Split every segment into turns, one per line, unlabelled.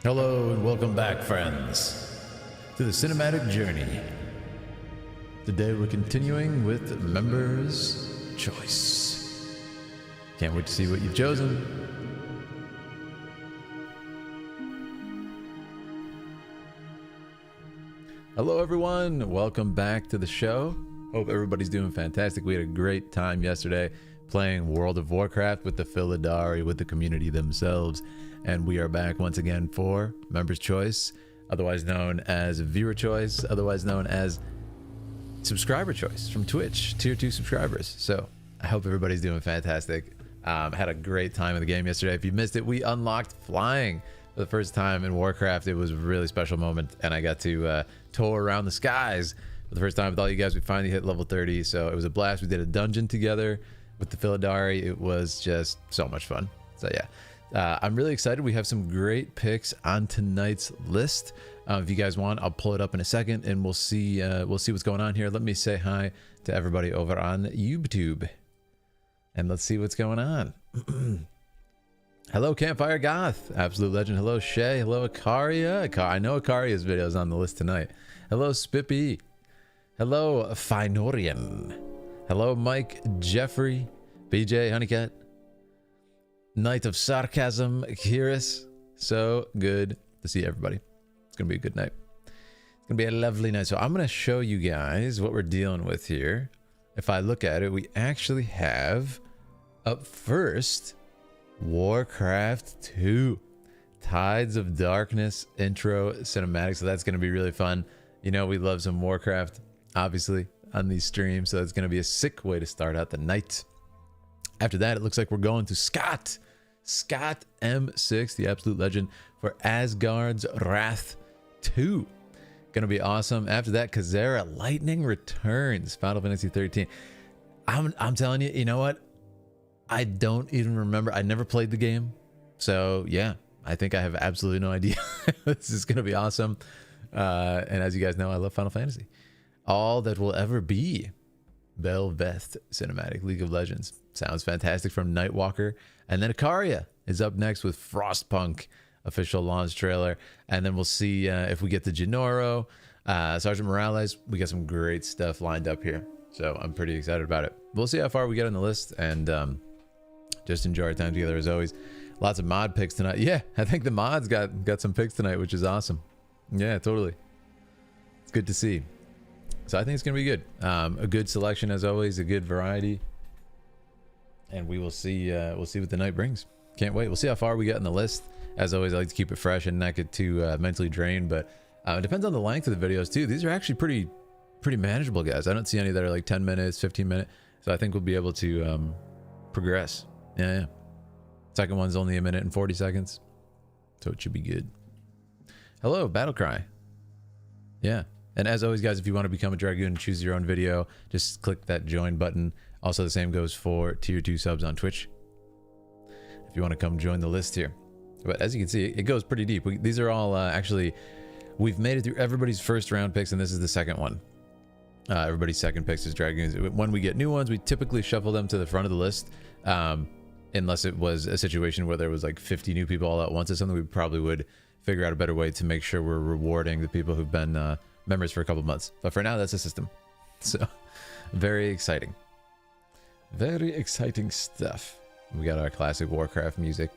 Hello and welcome back, friends, to the cinematic journey. Today we're continuing with Members' Choice. Can't wait to see what you've chosen. Hello everyone, welcome back to the show. Hope everybody's doing fantastic. We had a great time yesterday playing World of Warcraft with the Philidari, with the community themselves. And we are back once again for Members' Choice, otherwise known as Viewer Choice, otherwise known as Subscriber Choice from Twitch, Tier 2 subscribers. So I hope everybody's doing fantastic. Had a great time in the game yesterday. If you missed it, we unlocked flying for the first time in Warcraft. It was a really special moment, and I got to tour around the skies for the first time with all you guys. We finally hit level 30, so it was a blast. We did a dungeon together with the Philidari. It was just so much fun. So yeah. I'm really excited. We have some great picks on tonight's list. If you guys want, I'll pull it up in a second and we'll see what's going on here. Let me say hi to everybody over on YouTube and let's see what's going on. Hello, Campfire Goth, Absolute Legend. Hello, Shay. Hello, Akaria. I know Akaria's video is on the list tonight. Hello, Spippy. Hello, Finorian. Hello, Mike, Jeffrey, BJ, Honeycat. Night of Sarcasm, Kiris. So good to see everybody. It's gonna be a good night. It's gonna be a lovely night. So I'm gonna show you guys what we're dealing with here. If I look at it, we actually have up first Warcraft 2 Tides of Darkness intro cinematic. So that's gonna be really fun. You know, we love some Warcraft, obviously, on these streams. So it's gonna be a sick way to start out the night. After that, it looks like we're going to Scott M6, the Absolute Legend, for Asgard's Wrath 2. Gonna be awesome. After that, Khazera Lightning Returns, Final Fantasy 13. I'm telling you, you know what? I don't even remember. I never played the game. So yeah, I think I have absolutely no idea. This is gonna be awesome. And as you guys know, I love Final Fantasy. All that will ever be. Bel'Veth cinematic, League of Legends. Sounds fantastic from Nightwalker. And then Akaria is up next with Frostpunk official launch trailer. And then we'll see if we get to Genoro, Sergeant Morales. We got some great stuff lined up here. So I'm pretty excited about it. We'll see how far we get on the list and just enjoy our time together as always. Lots of mod picks tonight. Yeah, I think the mods got some picks tonight, which is awesome. Yeah, totally. It's good to see. So I think it's gonna be good. A good selection as always, a good variety, and we will see. We'll see what the night brings. Can't wait. We'll see how far we get in the list. As always, I like to keep it fresh and not get too mentally drained. But it depends on the length of the videos too. These are actually pretty manageable, guys. I don't see any that are like 10 minutes, 15 minutes. So I think we'll be able to progress. Yeah. Second one's only 1 minute and 40 seconds, so it should be good. Hello, Battlecry. Yeah. And as always, guys, if you want to become a Dragoon and choose your own video, just click that join button. Also, the same goes for Tier 2 subs on Twitch, if you want to come join the list here. But as you can see, it goes pretty deep. These are all actually, we've made it through everybody's first round picks, and this is the second one. Everybody's second picks is Dragoons. When we get new ones, we typically shuffle them to the front of the list. Unless it was a situation where there was like 50 new people all at once or something, we probably would figure out a better way to make sure we're rewarding the people who've been members for a couple months. But for now, that's the system. So very exciting. Very exciting stuff. We got our classic Warcraft music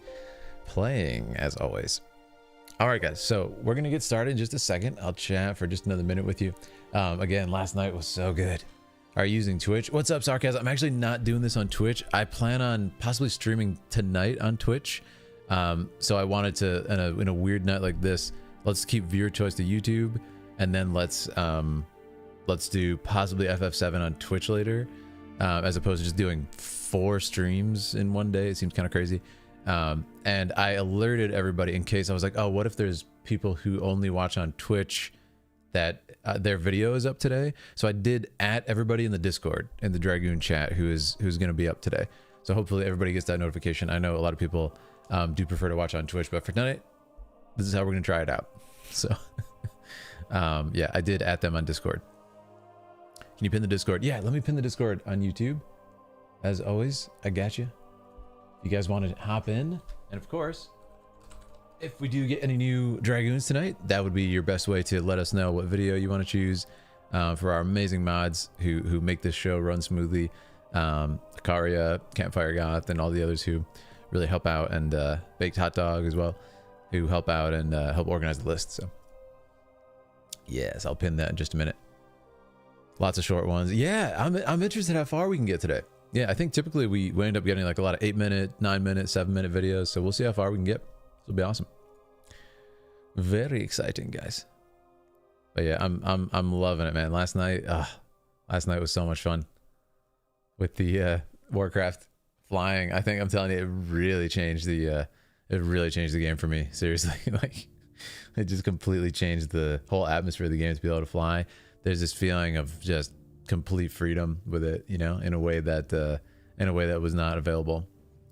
playing as always. All right, guys. So we're going to get started in just a second. I'll chat for just another minute with you. Again, last night was so good. Are you using Twitch? What's up, Sarcasm? I'm actually not doing this on Twitch. I plan on possibly streaming tonight on Twitch. So I wanted to, in a weird night like this, let's keep viewer choice to YouTube. And then let's do possibly FF7 on Twitch later, as opposed to just doing 4 streams in one day. It seems kind of crazy. And I alerted everybody in case I was like, oh, what if there's people who only watch on Twitch that their video is up today? So I did at everybody in the Discord, in the Dragoon chat, who's going to be up today. So hopefully everybody gets that notification. I know a lot of people do prefer to watch on Twitch, but for tonight, this is how we're going to try it out. So... yeah, I did at them on Discord. Can you pin the Discord? Yeah, let me pin the Discord on YouTube. As always, I got you. If you guys want to hop in, and of course, if we do get any new Dragoons tonight, that would be your best way to let us know what video you want to choose for our amazing mods who make this show run smoothly. Akaria, Campfire Goth, and all the others who really help out, and Baked Hot Dog as well, who help out and help organize the list. So yes, I'll pin that in just a minute. Lots of short ones. Yeah, I'm interested how far we can get today. Yeah, I think typically we end up getting like a lot of 8-minute, 9-minute, 7-minute videos. So we'll see how far we can get. It'll be awesome. Very exciting, guys. But yeah, I'm loving it, man. Last night was so much fun with the Warcraft flying. I think I'm telling you, it really changed the game for me. Seriously, like it just completely changed the whole atmosphere of the game to be able to fly. There's this feeling of just complete freedom with it, you know, in a way that was not available.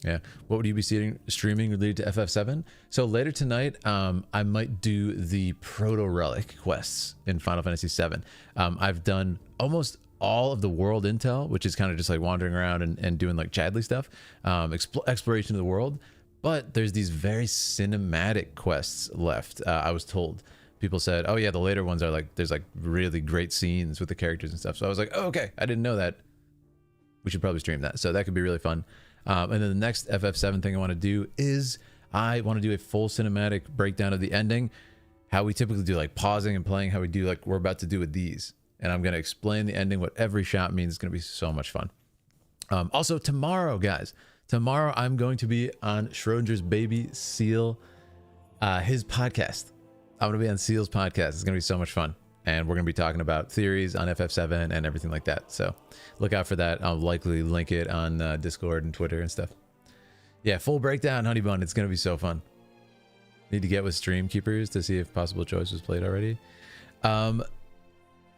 Yeah. What would you be streaming related to FF7? So later tonight, I might do the proto relic quests in Final Fantasy VII. I've done almost all of the world intel, which is kind of just like wandering around and doing like Chadley stuff, exploration of the world. But there's these very cinematic quests left. I was told. People said, oh yeah, the later ones are like, there's like really great scenes with the characters and stuff. So I was like, oh, okay, I didn't know that. We should probably stream that. So that could be really fun. And then the next FF7 thing I want to do is I want to do a full cinematic breakdown of the ending, how we typically do like pausing and playing, how we do like we're about to do with these. And I'm going to explain the ending, what every shot means. It's going to be so much fun. Also tomorrow, guys, I'm going to be on Schrodinger's baby Seal, his podcast. I'm going to be on Seal's podcast. It's going to be so much fun. And we're going to be talking about theories on FF7 and everything like that. So look out for that. I'll likely link it on Discord and Twitter and stuff. Yeah, full breakdown, Honey Bun. It's going to be so fun. Need to get with Stream Keepers to see if Possible Choice was played already. Night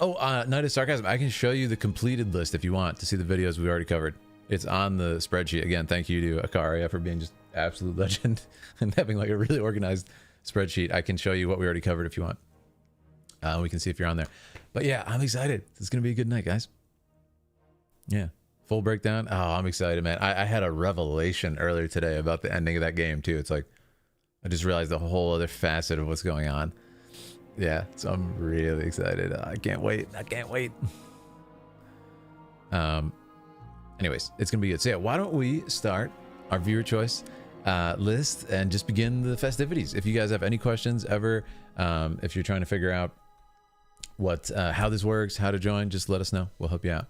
of Sarcasm. I can show you the completed list if you want to see the videos we already covered. It's on the spreadsheet. Again, thank you to Akaria for being just absolute legend and having like a really organized spreadsheet. I can show you what we already covered if you want. We can see if you're on there. But yeah, I'm excited. It's gonna be a good night, guys. Yeah, full breakdown. Oh, I'm excited, man. I had a revelation earlier today about the ending of that game too. It's like I just realized a whole other facet of what's going on. Yeah, so I'm really excited. I can't wait. Anyways, it's gonna be good. So yeah, why don't we start our viewer choice list and just begin the festivities. If you guys have any questions ever, if you're trying to figure out how this works, how to join, just let us know. We'll help you out.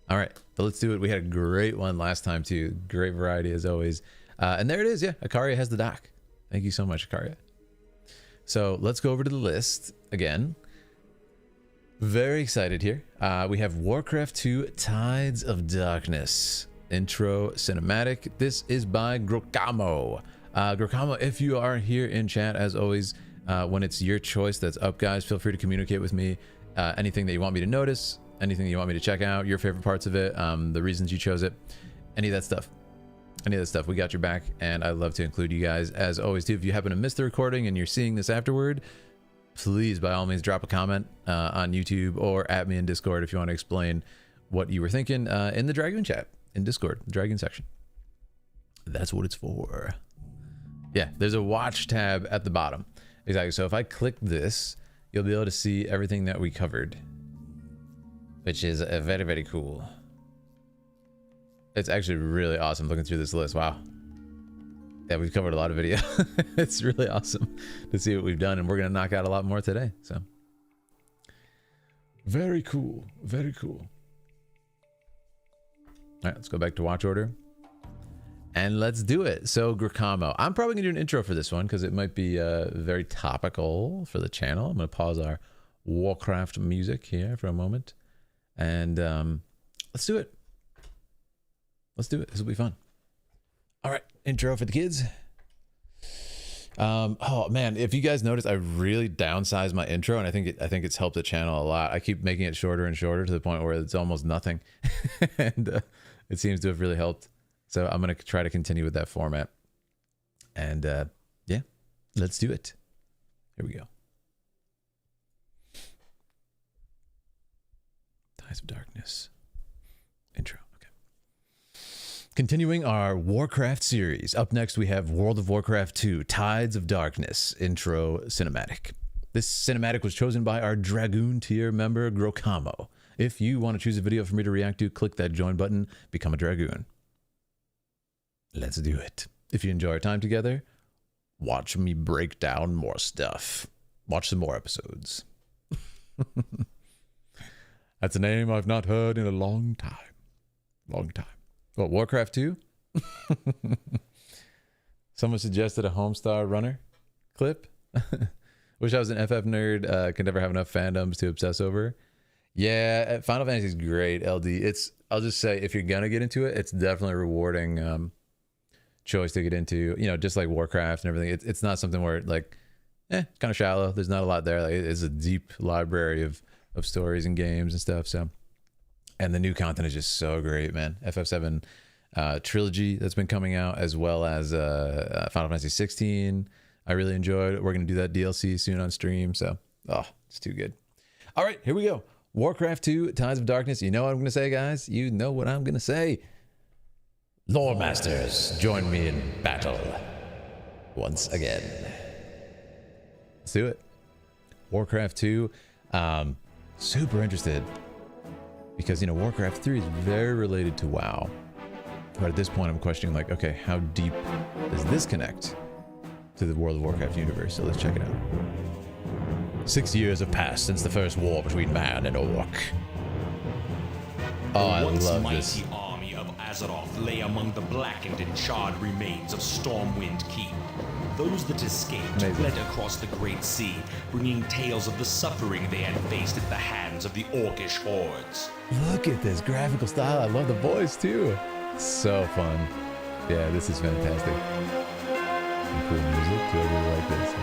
All right, but let's do it. We had a great one last time too. Great variety as always. And there it is. Yeah, Akaria has the doc. Thank you so much, Akaria. So let's go over to the list again. Very excited here. We have Warcraft 2 Tides of Darkness. Intro cinematic. This is by Grokamo. Grokamo, if you are here in chat, as always, when it's your choice that's up, guys, feel free to communicate with me. Anything that you want me to notice, anything that you want me to check out, your favorite parts of it, the reasons you chose it, any of that stuff. We got your back, and I'd love to include you guys as always too. If you happen to miss the recording and you're seeing this afterward, please by all means drop a comment on YouTube or at me in Discord if you want to explain what you were thinking in the Dragoon chat in Discord, the Dragoon section. That's what it's for. Yeah, there's a watch tab at the bottom. Exactly. So if I click this, you'll be able to see everything that we covered, which is very, very cool. It's actually really awesome looking through this list. Wow. Yeah, we've covered a lot of video. It's really awesome to see what we've done, and we're going to knock out a lot more today. So very cool. Very cool. All right, let's go back to watch order. And let's do it. So Grokamo. I'm probably going to do an intro for this one because it might be very topical for the channel. I'm going to pause our Warcraft music here for a moment. And let's do it. Let's do it. This will be fun. All right, intro for the kids. Oh man, if you guys notice, I really downsized my intro, and I think it's helped the channel a lot. I keep making it shorter and shorter to the point where it's almost nothing, and it seems to have really helped. So I'm gonna try to continue with that format, and yeah, let's do it. Here we go. Tides of Darkness intro. Okay. Continuing our Warcraft series, up next we have World of Warcraft 2, Tides of Darkness intro cinematic. This cinematic was chosen by our Dragoon tier member, Grokamo. If you want to choose a video for me to react to, click that join button, become a Dragoon. Let's do it. If you enjoy our time together, watch me break down more stuff. Watch some more episodes. That's a name I've not heard in a long time. Long time. What, Warcraft 2? Someone suggested a Homestar Runner clip. Wish I was an FF nerd. Could never have enough fandoms to obsess over. Yeah, Final Fantasy is great, LD. I'll just say, if you're gonna get into it, it's definitely a rewarding choice to get into. You know, just like Warcraft and everything. It's not something where like, kind of shallow. There's not a lot there. Like, it's a deep library of stories and games and stuff. So, and the new content is just so great, man. FF7 trilogy that's been coming out, as well as Final Fantasy 16. I really enjoyed it. We're gonna do that DLC soon on stream. So, oh, it's too good. All right, here we go. Warcraft 2, Tides of Darkness. You know what I'm gonna say, guys. You know what I'm gonna say. Lore Masters, join me in battle once again. Let's do it. Warcraft 2. Super interested because, you know, Warcraft 3 is very related to WoW. But at this point, I'm questioning, like, okay, how deep does this connect to the World of Warcraft universe? So let's check it out. 6 years have passed since the first war between man and orc. Oh, I love this.
Army of Azeroth lay among the blackened and charred remains of Stormwind Keep. Those that escaped fled across the Great Sea, bringing tales of the suffering they had faced at the hands of the orcish hordes.
Look at this graphical style. I love the voice too. So fun. Yeah, this is fantastic. Some cool music too. I really like this.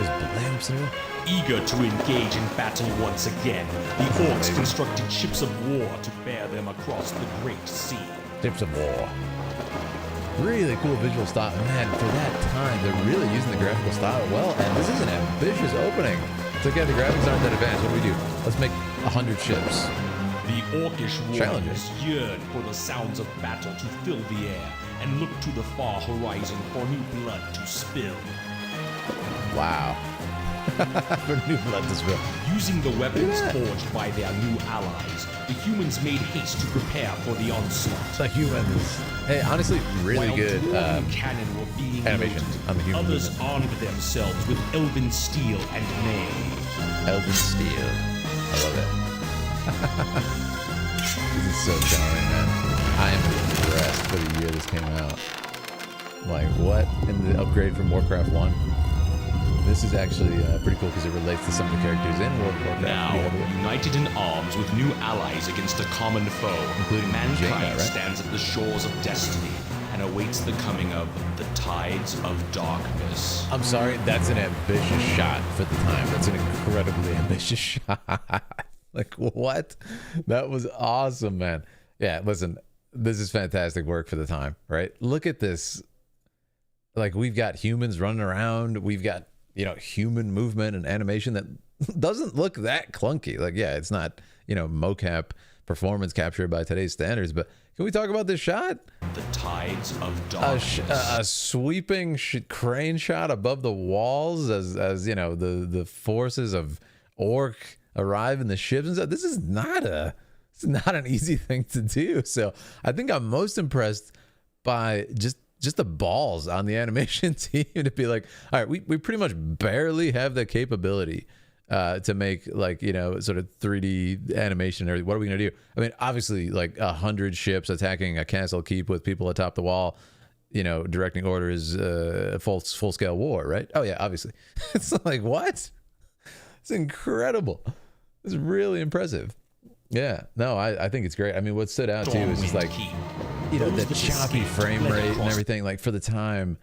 There's blimps in it.
Eager to engage in battle once again, the orcs constructed ships of war to bear them across the Great Sea.
Ships of war. Really cool visual style. Man, for that time, they're really using the graphical style well, and this is an ambitious opening. It's like, yeah, the graphics aren't that advanced. What do we do? Let's make 100 ships.
The orcish warriors yearn for the sounds of battle to fill the air and look to the far horizon for new blood to spill.
Wow. For new blood to spill.
Using the weapons forged by their new allies, the humans made haste to prepare for the onslaught.
The humans. Hey, honestly, really
While
good
cannon were being
animation
loaded,
on the human
others
movement.
armed themselves with elven steel and mail.
Elven steel. I love it. This is so charming, man. I am impressed for the year this came out. Like, what? And the upgrade from Warcraft 1? This is actually pretty cool because it relates to some of the characters in World of Warcraft.
Now, united in arms with new allies against a common foe,
including
mankind
Jaina, right?
stands at the shores of destiny and awaits the coming of the Tides of Darkness.
I'm sorry, that's an ambitious shot for the time. That's an incredibly ambitious shot. Like, what? That was awesome, man. Yeah, listen, this is fantastic work for the time, right? Look at this. Like, we've got humans running around. We've got, you know, human movement and animation that doesn't look that clunky. Like, yeah, it's not, you know, mocap performance captured by today's standards, but can we talk about this shot?
The Tides of Darkness.
A sweeping crane shot above the walls as you know, the forces of orc arrive in the ships and stuff. This is not an easy thing to do. So I think I'm most impressed by just the balls on the animation team to be like, all right, we pretty much barely have the capability to make, like, you know, sort of 3D animation or what are we gonna do? I mean, obviously, like 100 ships attacking a castle keep with people atop the wall, you know, directing orders, full scale war, right? Oh yeah, obviously. It's like, what? It's incredible. It's really impressive. Yeah, no, I think it's great. I mean, what stood out too is just like, you know, the choppy frame rate and everything. Like, for the time,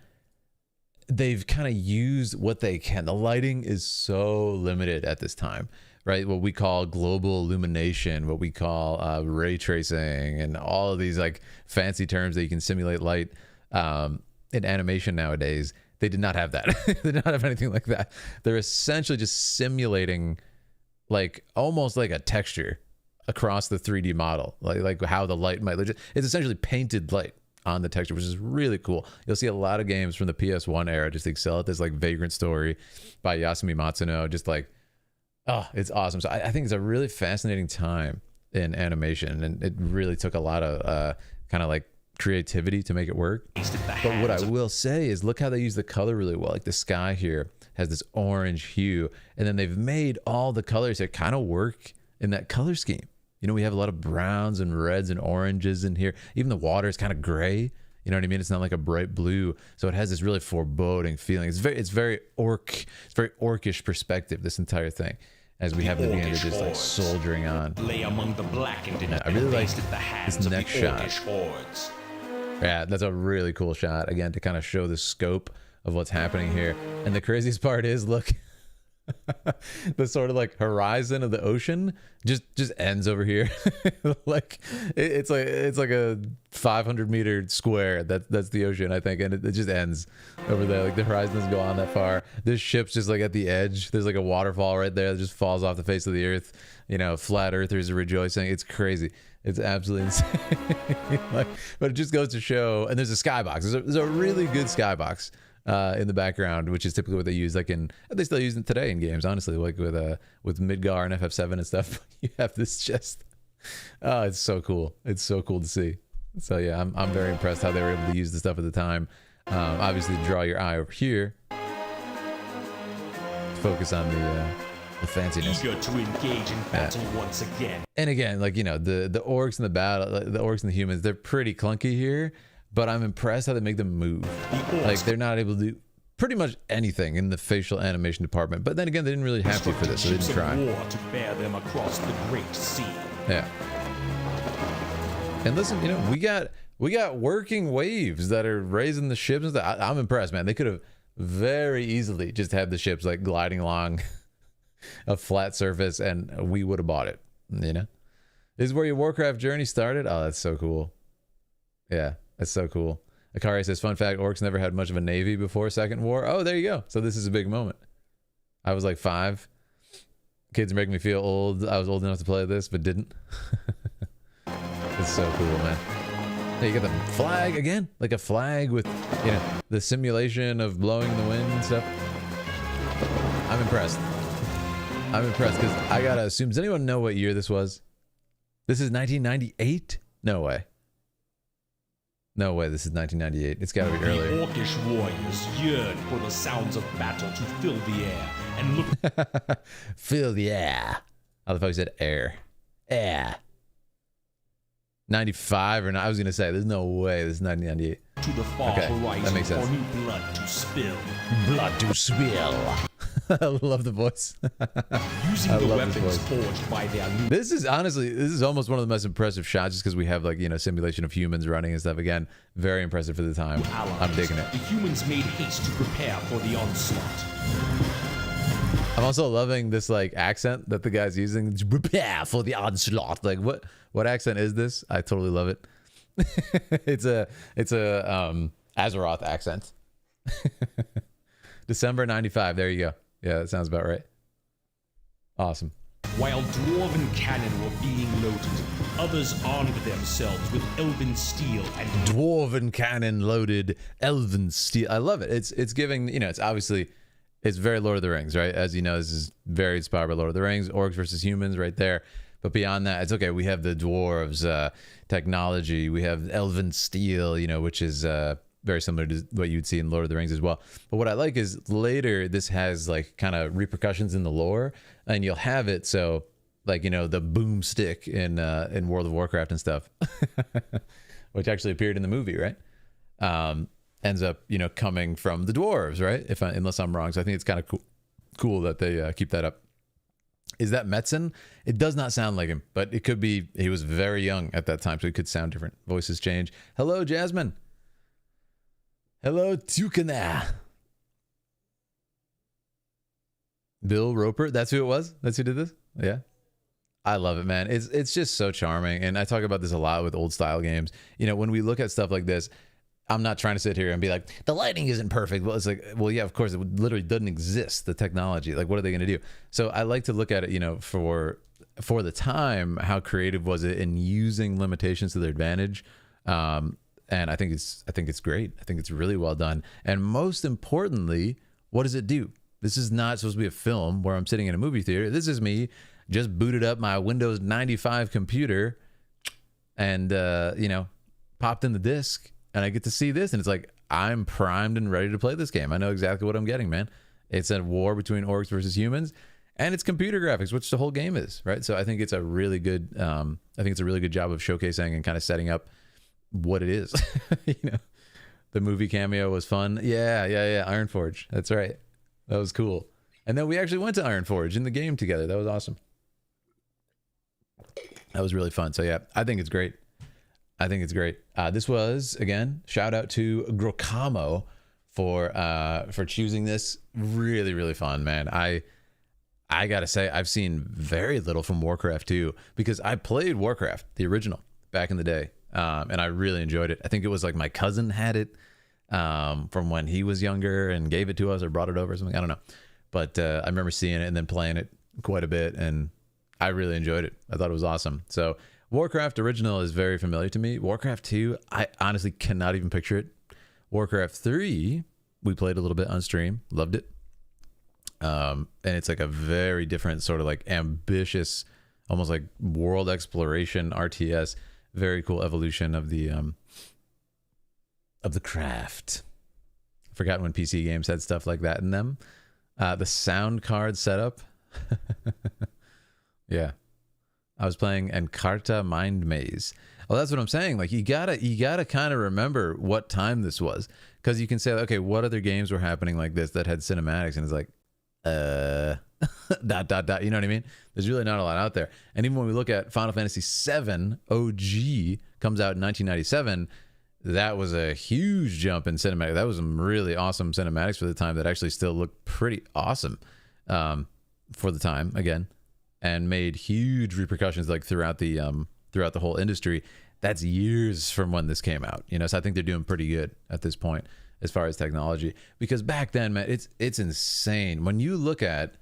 they've kind of used what they can. The lighting is so limited at this time, right? What we call global illumination, what we call ray tracing, and all of these like fancy terms that you can simulate light in animation nowadays. They did not have that. They did not have anything like that. They're essentially just simulating like almost like a texture across the 3D model, like how the light might. It's essentially painted light on the texture, which is really cool. You'll see a lot of games from the PS1 era just excel at this, like Vagrant Story by Yasumi Matsuno. Just like, oh, it's awesome. So I think it's a really fascinating time in animation, and it really took a lot of kind of like creativity to make it work. But what I will say is, look how they use the color really well. Like the sky here has this orange hue, and then they've made all the colors that kind of work in that color scheme. You know, we have a lot of browns and reds and oranges in here. Even the water is kind of gray. You know what I mean? It's not like a bright blue. So it has this really foreboding feeling. It's very orcish perspective, this entire thing, as we have the bandit just like soldiering on.
Lay among the blackened and
I really like
the hands
this next shot.
Hordes.
Yeah, that's a really cool shot, again, to kind of show the scope of what's happening here. And the craziest part is, look, the sort of like horizon of the ocean just ends over here. Like it's like a 500-meter square. That's the ocean, I think, and it just ends over there. Like the horizon doesn't go on that far. This ship's just like at the edge. There's like a waterfall right there that just falls off the face of the earth. You know, flat earthers are rejoicing. It's crazy. It's absolutely insane. Like, but it just goes to show. And there's a skybox. There's a really good skybox in the background, which is typically what they use. Like they still use it today in games, honestly. Like with Midgar and FF7 and stuff. You have this just. Oh, it's so cool. It's so cool to see. So yeah, I'm very impressed how they were able to use the stuff at the time. Obviously, draw your eye over here. Focus on the fanciness.
Eager to engage in battle once again.
And again, like, you know, the orcs and the orcs and the humans, they're pretty clunky here, but I'm impressed how they make them move. Like they're not able to do pretty much anything in the facial animation department. But then again, they didn't really have to for this, so they didn't try.
War to bear them across the great sea.
Yeah. And listen, you know, we got working waves that are raising the ships and stuff. I'm impressed, man. They could have very easily just had the ships like gliding along a flat surface, and we would have bought it. You know, this is where your Warcraft journey started. Oh, that's so cool. Yeah, that's so cool. Akari says, fun fact, orcs never had much of a navy before Second War. Oh, there you go. So this is a big moment. I was like 5. Kids make me feel old. I was old enough to play this, but didn't. It's so cool, man. Hey, you got the flag again, like a flag with, you know, the simulation of blowing the wind and stuff. I'm impressed. I'm impressed because I gotta assume. Does anyone know what year this was? This is 1998? No way. No way. This is 1998. It's gotta be earlier.
The orcish warriors yearn for the sounds of battle to fill the air and look.
Fill the air. I love how he said air. Air. 95 or not? I was gonna say there's no way this is 1998.
To the far horizon,
that makes sense.
For new blood to spill.
Blood to spill. I love the voice.
Using the weapons forged by their new.
This is honestly, this is almost one of the most impressive shots, just because we have, like, you know, simulation of humans running and stuff. Again, very impressive for the time. I'm digging it.
The humans made haste to prepare for the onslaught.
I'm also loving this, like, accent that the guy's using. Prepare for the onslaught. Like, what accent is this? I totally love it. it's a Azeroth accent. December 95. There you go. Yeah, that sounds about right. Awesome.
While dwarven cannon were being loaded, others armed themselves with elven steel and
dwarven cannon loaded elven steel. I love it. It's giving, you know, it's obviously, it's very Lord of the Rings, right? As you know, this is very inspired by Lord of the Rings, orcs versus humans right there. But beyond that, it's okay. We have the dwarves technology. We have elven steel, you know, which is very similar to what you'd see in Lord of the Rings as well. But what I like is later this has like kind of repercussions in the lore, and you'll have it so, like, you know, the boomstick in World of Warcraft and stuff, which actually appeared in the movie, right? Ends up, you know, coming from the dwarves, right? Unless I'm wrong. So I think it's kind of cool that they keep that up. Is that Metzen? It does not sound like him, but it could be. He was very young at that time, so it could sound different. Voices change. Hello, Jasmine. Hello, Tukana. Bill Roper. That's who it was? That's who did this? Yeah. I love it, man. It's just so charming. And I talk about this a lot with old style games. You know, when we look at stuff like this, I'm not trying to sit here and be like, the lighting isn't perfect. Well, it's like, well, yeah, of course, it literally doesn't exist, the technology. Like, what are they going to do? So I like to look at it, you know, for for the time, how creative was it in using limitations to their advantage? And I think it's great. I think it's really well done. And most importantly, what does it do? This is not supposed to be a film where I'm sitting in a movie theater. This is me just booted up my Windows 95 computer and, popped in the disc, and I get to see this, and it's like, I'm primed and ready to play this game. I know exactly what I'm getting, man. It's a war between orcs versus humans, and it's computer graphics, which the whole game is, right? So I think it's a really good, job of showcasing and kind of setting up what it is. The movie cameo was fun. Yeah. Ironforge. That's right. That was cool. And then we actually went to Ironforge in the game together. That was awesome. That was really fun. So yeah, I think it's great. This was, again, shout out to Grokamo for choosing this. Really, really fun, man. I gotta say, I've seen very little from Warcraft 2 because I played Warcraft, the original, back in the day, and I really enjoyed it. I think it was like my cousin had it from when he was younger and gave it to us or brought it over or something. I don't know, but I remember seeing it and then playing it quite a bit, and I really enjoyed it. I thought it was awesome. So Warcraft original is very familiar to me. Warcraft 2, I honestly cannot even picture it. Warcraft 3, we played a little bit on stream, loved it. And it's like a very different sort of like ambitious, almost like world exploration RTS. Very cool evolution of the craft. Forgot when PC games had stuff like that in them. The sound card setup. Yeah. I was playing Encarta Mind Maze. Well, that's what I'm saying. Like you gotta kind of remember what time this was, because you can say, okay, what other games were happening like this that had cinematics, and it's like, dot. You know what I mean? There's really not a lot out there. And even when we look at Final Fantasy VII OG comes out in 1997, that was a huge jump in cinematic. That was some really awesome cinematics for the time that actually still looked pretty awesome for the time again, and made huge repercussions like throughout the whole industry. That's years from when this came out, so I think they're doing pretty good at this point as far as technology, because back then, man, it's insane when you look at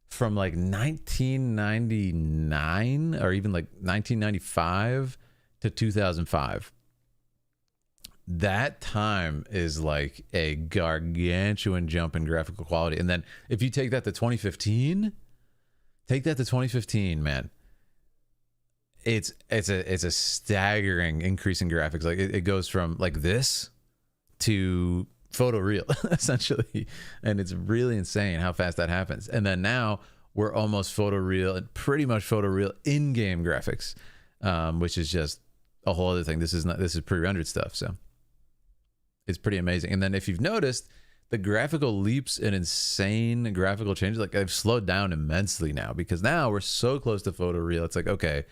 from like 1999 or even like 1995 to 2005. That time is like a gargantuan jump in graphical quality. And then if you take that to 2015, man, it's a staggering increase in graphics. Like it goes from like this to photoreal essentially, and it's really insane how fast that happens. And then now we're almost photoreal and pretty much photoreal in-game graphics, which is just a whole other thing. This is pre-rendered stuff, so it's pretty amazing. And then if you've noticed, the graphical leaps and insane graphical changes, like they've slowed down immensely now, because now we're so close to photoreal. It's like, okay,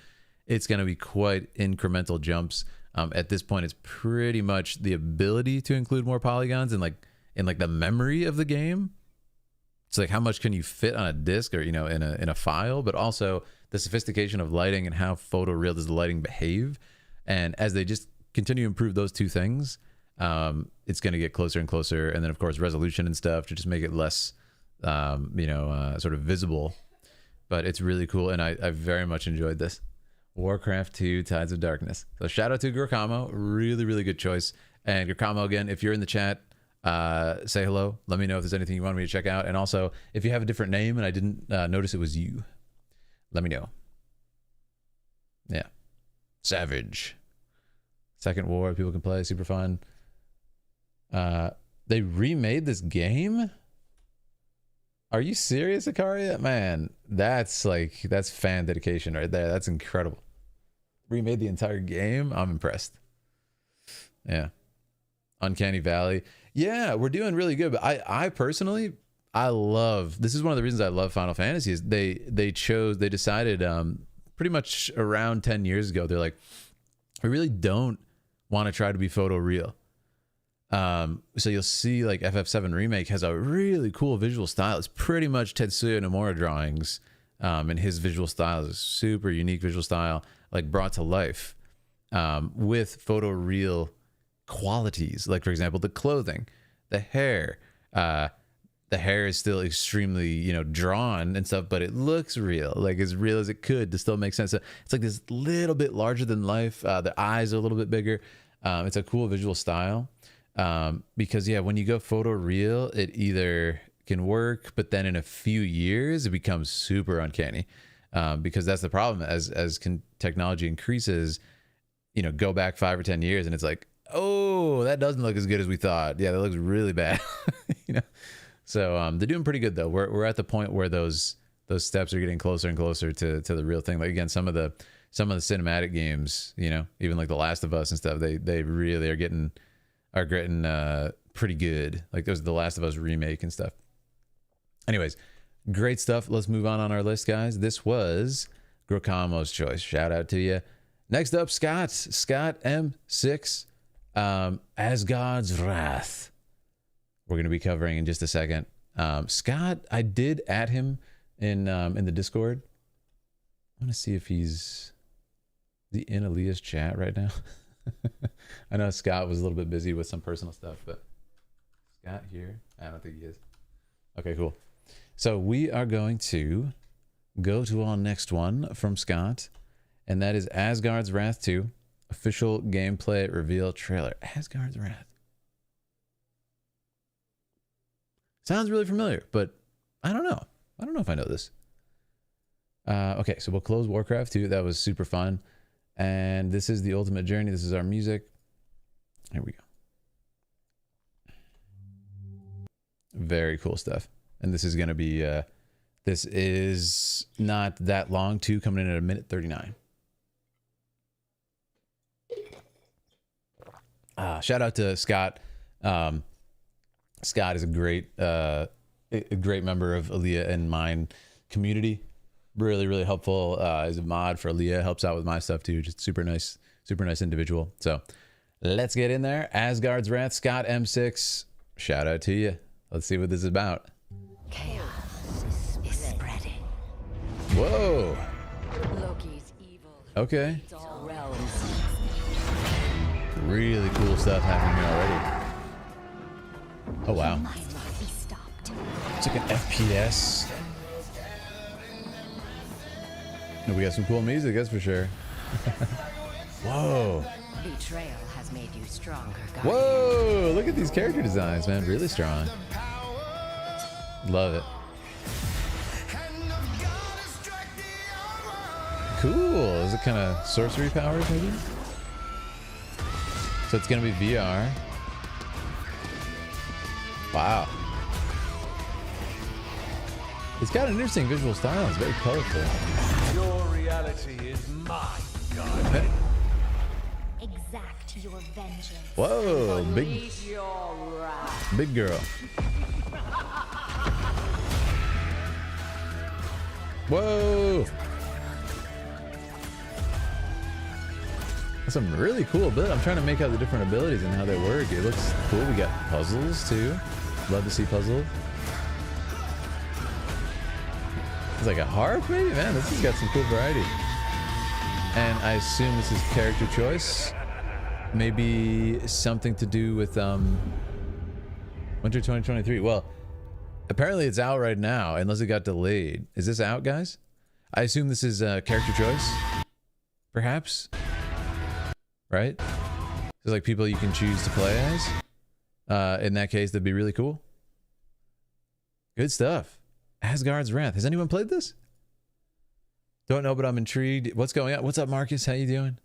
it's going to be quite incremental jumps. At this point, it's pretty much the ability to include more polygons and like the memory of the game. It's like how much can you fit on a disc or in a file, but also the sophistication of lighting and how photoreal does the lighting behave. And as they just continue to improve those two things, it's going to get closer and closer. And then of course resolution and stuff to just make it less, sort of visible. But it's really cool, and I very much enjoyed this. Warcraft 2 Tides of Darkness. So shout out to Grokamo. Really, really good choice. And Grokamo, again, if you're in the chat, say hello. Let me know if there's anything you want me to check out. And also, if you have a different name and I didn't notice it was you, let me know. Yeah. Savage. Second War, people can play. Super fun. They remade this game? Are you serious, Ikaria? Man, that's fan dedication right there. That's incredible. Remade the entire game. I'm impressed. Yeah. Uncanny Valley. Yeah, we're doing really good. But I personally, this is one of the reasons I love Final Fantasy is they decided pretty much around 10 years ago, they're like, we really don't want to try to be photoreal. So you'll see like FF7 Remake has a really cool visual style. It's pretty much Tetsuya Nomura drawings, and his visual style is a super unique visual style, like brought to life with photoreal qualities. Like for example, the clothing, the hair, the the hair is still extremely, you know, drawn and stuff, but it looks real, like as real as it could to still make sense. So it's like this little bit larger than life. The eyes are a little bit bigger. It's a cool visual style. Because yeah, when you go photo real, it either can work, but then in a few years it becomes super uncanny. Because that's the problem as technology increases, you know, go back 5 or 10 years and it's like, oh, that doesn't look as good as we thought. Yeah, that looks really bad. You know, so they're doing pretty good though. We're at the point where those steps are getting closer and closer to the real thing. Like again, some of the cinematic games, you know, even like The Last of Us and stuff, they really are getting pretty good. Like there's The Last of Us remake and stuff. Anyways, great stuff. Let's move on our list, guys. This was Grokamo's choice. Shout out to you. Next up, Scott M6, Asgard's Wrath. We're going to be covering in just a second. Scott, I did add him in the Discord. I want to see if he's in Aaliyah's chat right now. I know Scott was a little bit busy with some personal stuff, but Scott here? I don't think he is. Okay, cool. So we are going to go to our next one from Scott, and that is Asgard's Wrath 2 official gameplay reveal trailer. Asgard's Wrath. Sounds really familiar, but I don't know. I don't know if I know this. Okay, so we'll close Warcraft 2. That was super fun. And this is the ultimate journey. This is our music. Here we go. Very cool stuff. And this is going to be, this is not that long too, coming in at 1:39. Shout out to Scott. Scott is a great member of Aaliyah and mine community. Really helpful. Is a mod for Aaliyah, helps out with my stuff too. Just super nice individual. So let's get in there. Asgard's Wrath, Scott M6. Shout out to you. Let's see what this is about.
Chaos is spreading.
Whoa.
Loki's evil.
Okay.
It's all realms.
Really cool stuff happening here already. Oh wow.
Must not be stopped.
It's like an FPS. We got some cool music, that's for sure. Whoa.
Betrayal has made you stronger, guardian.
Whoa, look at these character designs, man. Really strong. Love it. Cool. Is it kind of sorcery powers, maybe? So it's going to be VR. Wow. It's got an interesting visual style. It's very colorful.
Your reality is mine, God.
Exact your vengeance.
Whoa,
Unleash your wrath.
big girl. Whoa. That's some really cool ability. I'm trying to make out the different abilities and how they work. It looks cool. We got puzzles too. Love to see puzzles. It's like a harp, maybe? Man, this has got some cool variety. And I assume this is character choice. Maybe something to do with Winter 2023. Well, apparently it's out right now, unless it got delayed. Is this out, guys? I assume this is character choice, perhaps. Right? There's like people you can choose to play as. In that case, that'd be really cool. Good stuff. Asgard's Wrath. Has anyone played this? Don't know, but I'm intrigued. What's going on? What's up, Marcus? How you doing?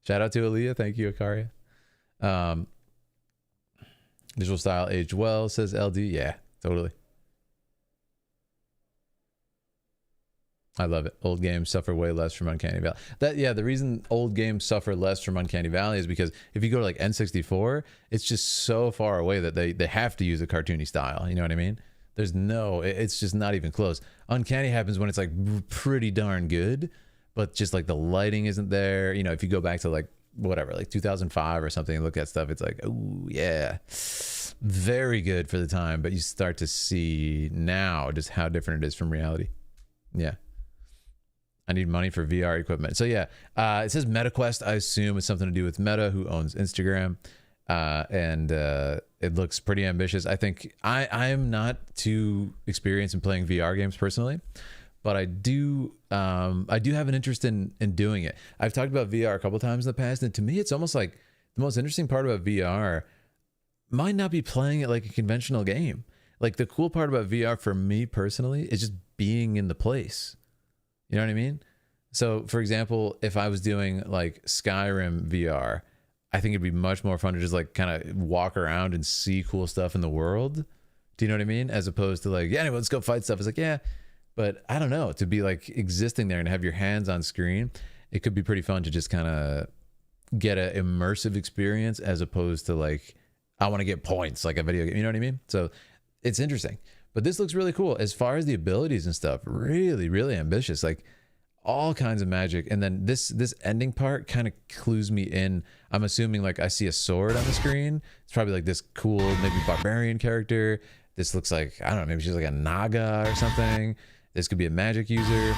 Shout out to Aaliyah. Thank you, Akaria. Visual style aged well, says LD. Yeah, totally. I love it. Old games suffer way less from Uncanny Valley. The reason old games suffer less from Uncanny Valley is because if you go to like N64, it's just so far away that they have to use a cartoony style. You know what I mean? It's just not even close. Uncanny happens when it's like pretty darn good, but just like the lighting isn't there. You know, if you go back to like whatever, like 2005 or something, and look at stuff, it's like, oh yeah, very good for the time. But you start to see now just how different it is from reality. Yeah. I need money for VR equipment. So yeah, it says MetaQuest. I assume it's something to do with Meta, who owns Instagram. and it looks pretty ambitious. I think I am not too experienced in playing VR games personally, but I do have an interest in doing it. I've talked about VR a couple times in the past, and to me, it's almost like the most interesting part about VR might not be playing it like a conventional game. Like the cool part about VR for me personally is just being in the place. You know what I mean? So for example, if I was doing like Skyrim VR, I think it'd be much more fun to just like kind of walk around and see cool stuff in the world. Do you know what I mean? As opposed to like, yeah, anyway, let's go fight stuff. It's like, yeah, but I don't know, to be like existing there and have your hands on screen, it could be pretty fun to just kind of get an immersive experience as opposed to like, I want to get points like a video game. You know what I mean? So it's interesting, but this looks really cool as far as the abilities and stuff. Really, really ambitious, like all kinds of magic. And then this ending part kind of clues me in. I'm assuming like I see a sword on the screen. It's probably like this cool, maybe barbarian character. This looks like, I don't know, maybe she's like a Naga or something. This could be a magic user.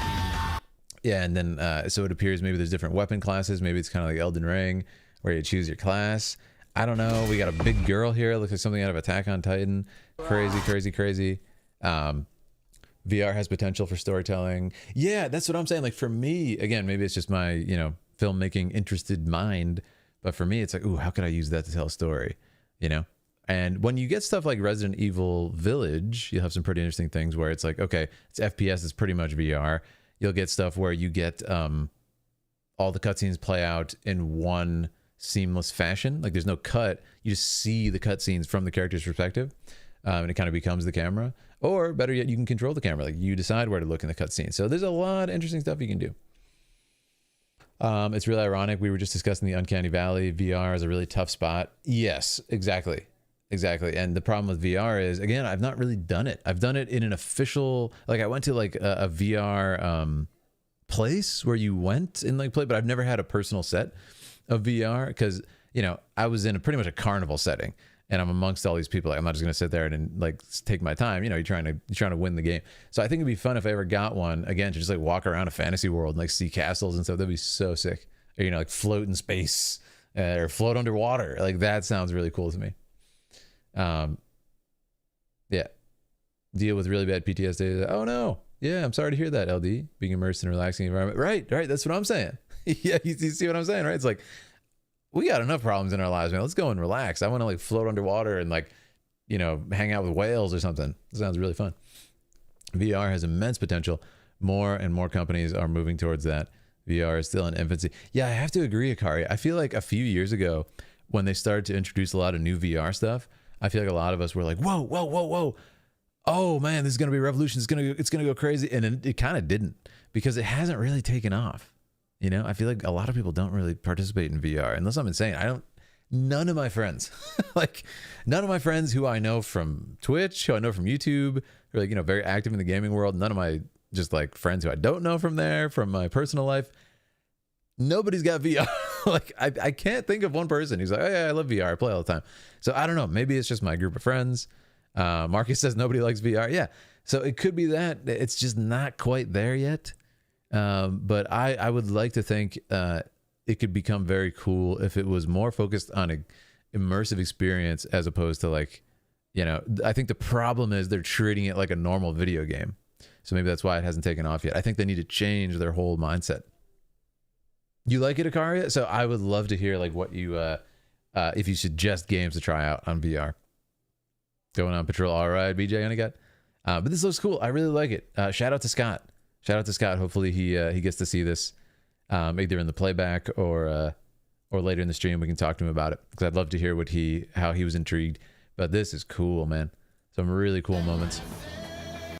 Yeah, and then so it appears maybe there's different weapon classes. Maybe it's kind of like Elden Ring where you choose your class. I don't know. We got a big girl here. Looks like something out of Attack on Titan. Crazy, crazy, crazy. VR has potential for storytelling. Yeah, that's what I'm saying. Like for me, again, maybe it's just my, you know, filmmaking interested mind. But for me, it's like, ooh, how could I use that to tell a story? You know? And when you get stuff like Resident Evil Village, you'll have some pretty interesting things where it's like, okay, it's FPS, it's pretty much VR. You'll get stuff where you get all the cutscenes play out in one seamless fashion. Like there's no cut. You just see the cutscenes from the character's perspective, and it kind of becomes the camera. Or better yet, you can control the camera. Like you decide where to look in the cutscene. So there's a lot of interesting stuff you can do. It's really ironic. We were just discussing the Uncanny Valley. VR is a really tough spot. Yes, exactly. Exactly. And the problem with VR is, again, I've not really done it. I've done it in an official, like I went to like a VR place where you went and like play, but I've never had a personal set of VR because, you know, I was in a pretty much a carnival setting and I'm amongst all these people. Like, I'm not just going to sit there and like take my time. You know, you're trying to win the game. So I think it'd be fun if I ever got one again, to just like walk around a fantasy world and like see castles and stuff. That'd be so sick. Or, you know, like float in space or float underwater. Like that sounds really cool to me. Yeah. Deal with really bad PTSD. Oh no. Yeah, I'm sorry to hear that, LD. Being immersed in a relaxing environment. Right. That's what I'm saying. Yeah, you see what I'm saying, right? It's like, we got enough problems in our lives, man. Let's go and relax. I want to like float underwater and like, you know, hang out with whales or something. That sounds really fun. VR has immense potential. More and more companies are moving towards that. VR is still in infancy. Yeah, I have to agree, Akari. I feel like a few years ago when they started to introduce a lot of new VR stuff, I feel like a lot of us were like, whoa. Oh man, this is going to be a revolution. It's going to go crazy. And it kind of didn't, because it hasn't really taken off. You know, I feel like a lot of people don't really participate in VR, unless I'm insane. None of my friends, like none of my friends who I know from Twitch, who I know from YouTube, who are like, you know, very active in the gaming world. None of my just like friends who I don't know from there, from my personal life. Nobody's got VR. Like I can't think of one person who's like, oh yeah, I love VR. I play all the time. So I don't know. Maybe it's just my group of friends. Marcus says nobody likes VR. Yeah. So it could be that it's just not quite there yet. But I would like to think it could become very cool if it was more focused on an immersive experience as opposed to like, you know, I think the problem is they're treating it like a normal video game. So maybe that's why it hasn't taken off yet. I think they need to change their whole mindset. You like it, Akaria? So I would love to hear like what you, if you suggest games to try out on VR. Going on patrol. All right, BJ on again. But this looks cool. I really like it. Shout out to Scott. Hopefully he gets to see this either in the playback or later in the stream. We can talk to him about it because I'd love to hear how he was intrigued. But this is cool, man. Some really cool moments.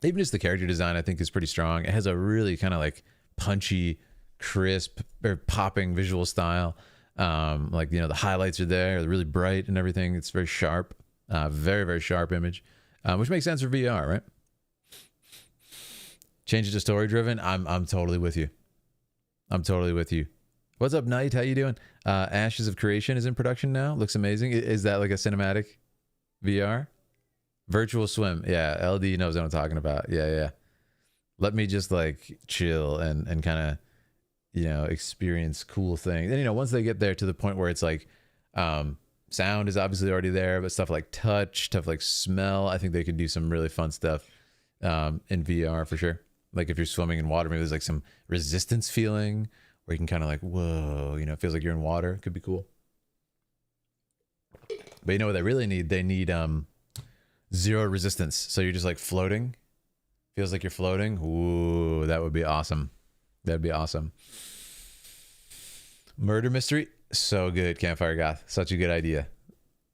Even just the character design, I think, is pretty strong. It has a really kind of like punchy, crisp or popping visual style. Like, you know, the highlights are there, they're really bright and everything. It's very sharp, very, very sharp image, which makes sense for VR, right? Change it to story driven. I'm totally with you. What's up, Knight? How you doing? Ashes of Creation is in production now. Looks amazing. Is that like a cinematic VR? Virtual Swim. Yeah, LD knows what I'm talking about. Yeah. Let me just like chill and kind of, you know, experience cool things. And, you know, once they get there to the point where it's like, Sound is obviously already there, but stuff like touch, stuff like smell, I think they could do some really fun stuff in VR for sure. Like if you're swimming in water, maybe there's like some resistance feeling where you can kind of like, whoa, you know, it feels like you're in water. It could be cool. But you know what they really need? They need zero resistance. So you're just like floating. Feels like you're floating. Ooh, that would be awesome. That'd be awesome. Murder mystery. So good, Campfire Goth. Such a good idea.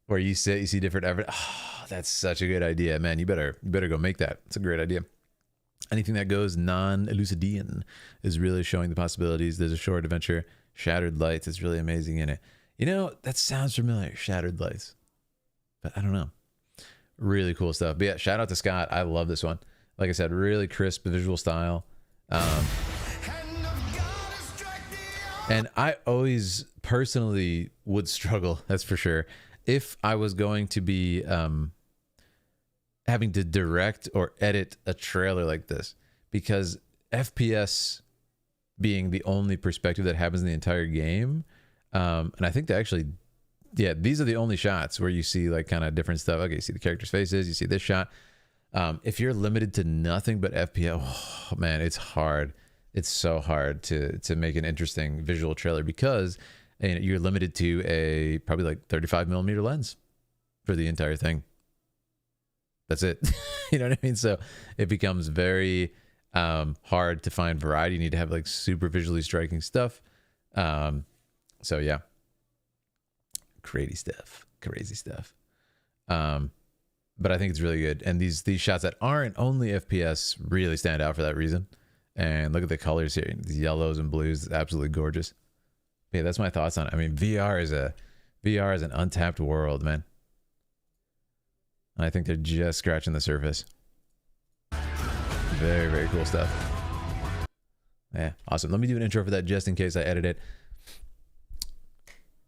Where you sit, you see different evidence. Oh, that's such a good idea, man. You better go make that. It's a great idea. Anything that goes non-Elucidian is really showing the possibilities. There's a short adventure, Shattered Lights. It's really amazing in it. You know, that sounds familiar, Shattered Lights. But I don't know. Really cool stuff. But yeah, shout out to Scott. I love this one. Like I said, really crisp visual style. And I always personally would struggle, that's for sure, if I was going to be having to direct or edit a trailer like this, because FPS being the only perspective that happens in the entire game, and I think they actually, yeah, these are the only shots where you see like kind of different stuff. Okay, you see the characters' faces, you see this shot. If you're limited to nothing but FPS, oh man, it's hard. It's so hard to make an interesting visual trailer because you're limited to a probably like 35mm lens for the entire thing. That's it. You know what I mean? So it becomes very hard to find variety. You need to have like super visually striking stuff. So yeah, crazy stuff. But I think it's really good. And these shots that aren't only FPS really stand out for that reason. And look at the colors here. These yellows and blues. It's absolutely gorgeous. Yeah, that's my thoughts on it. I mean, VR is an untapped world, man. I think they're just scratching the surface. Very, very cool stuff. Yeah, awesome. Let me do an intro for that just in case I edit it.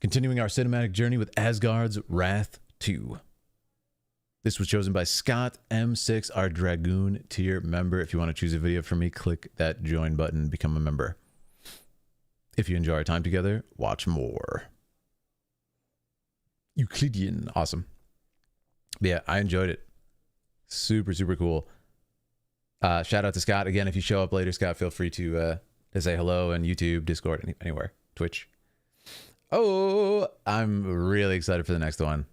Continuing our cinematic journey with Asgard's Wrath 2. This was chosen by Scott M6, our Dragoon tier member. If you want to choose a video from me, click that join button, become a member. If you enjoy our time together, watch more. Euclidean, awesome. But yeah, I enjoyed it. Super, super cool. Shout out to Scott. Again, if you show up later, Scott, feel free to say hello on YouTube, Discord, anywhere, Twitch. Oh, I'm really excited for the next one.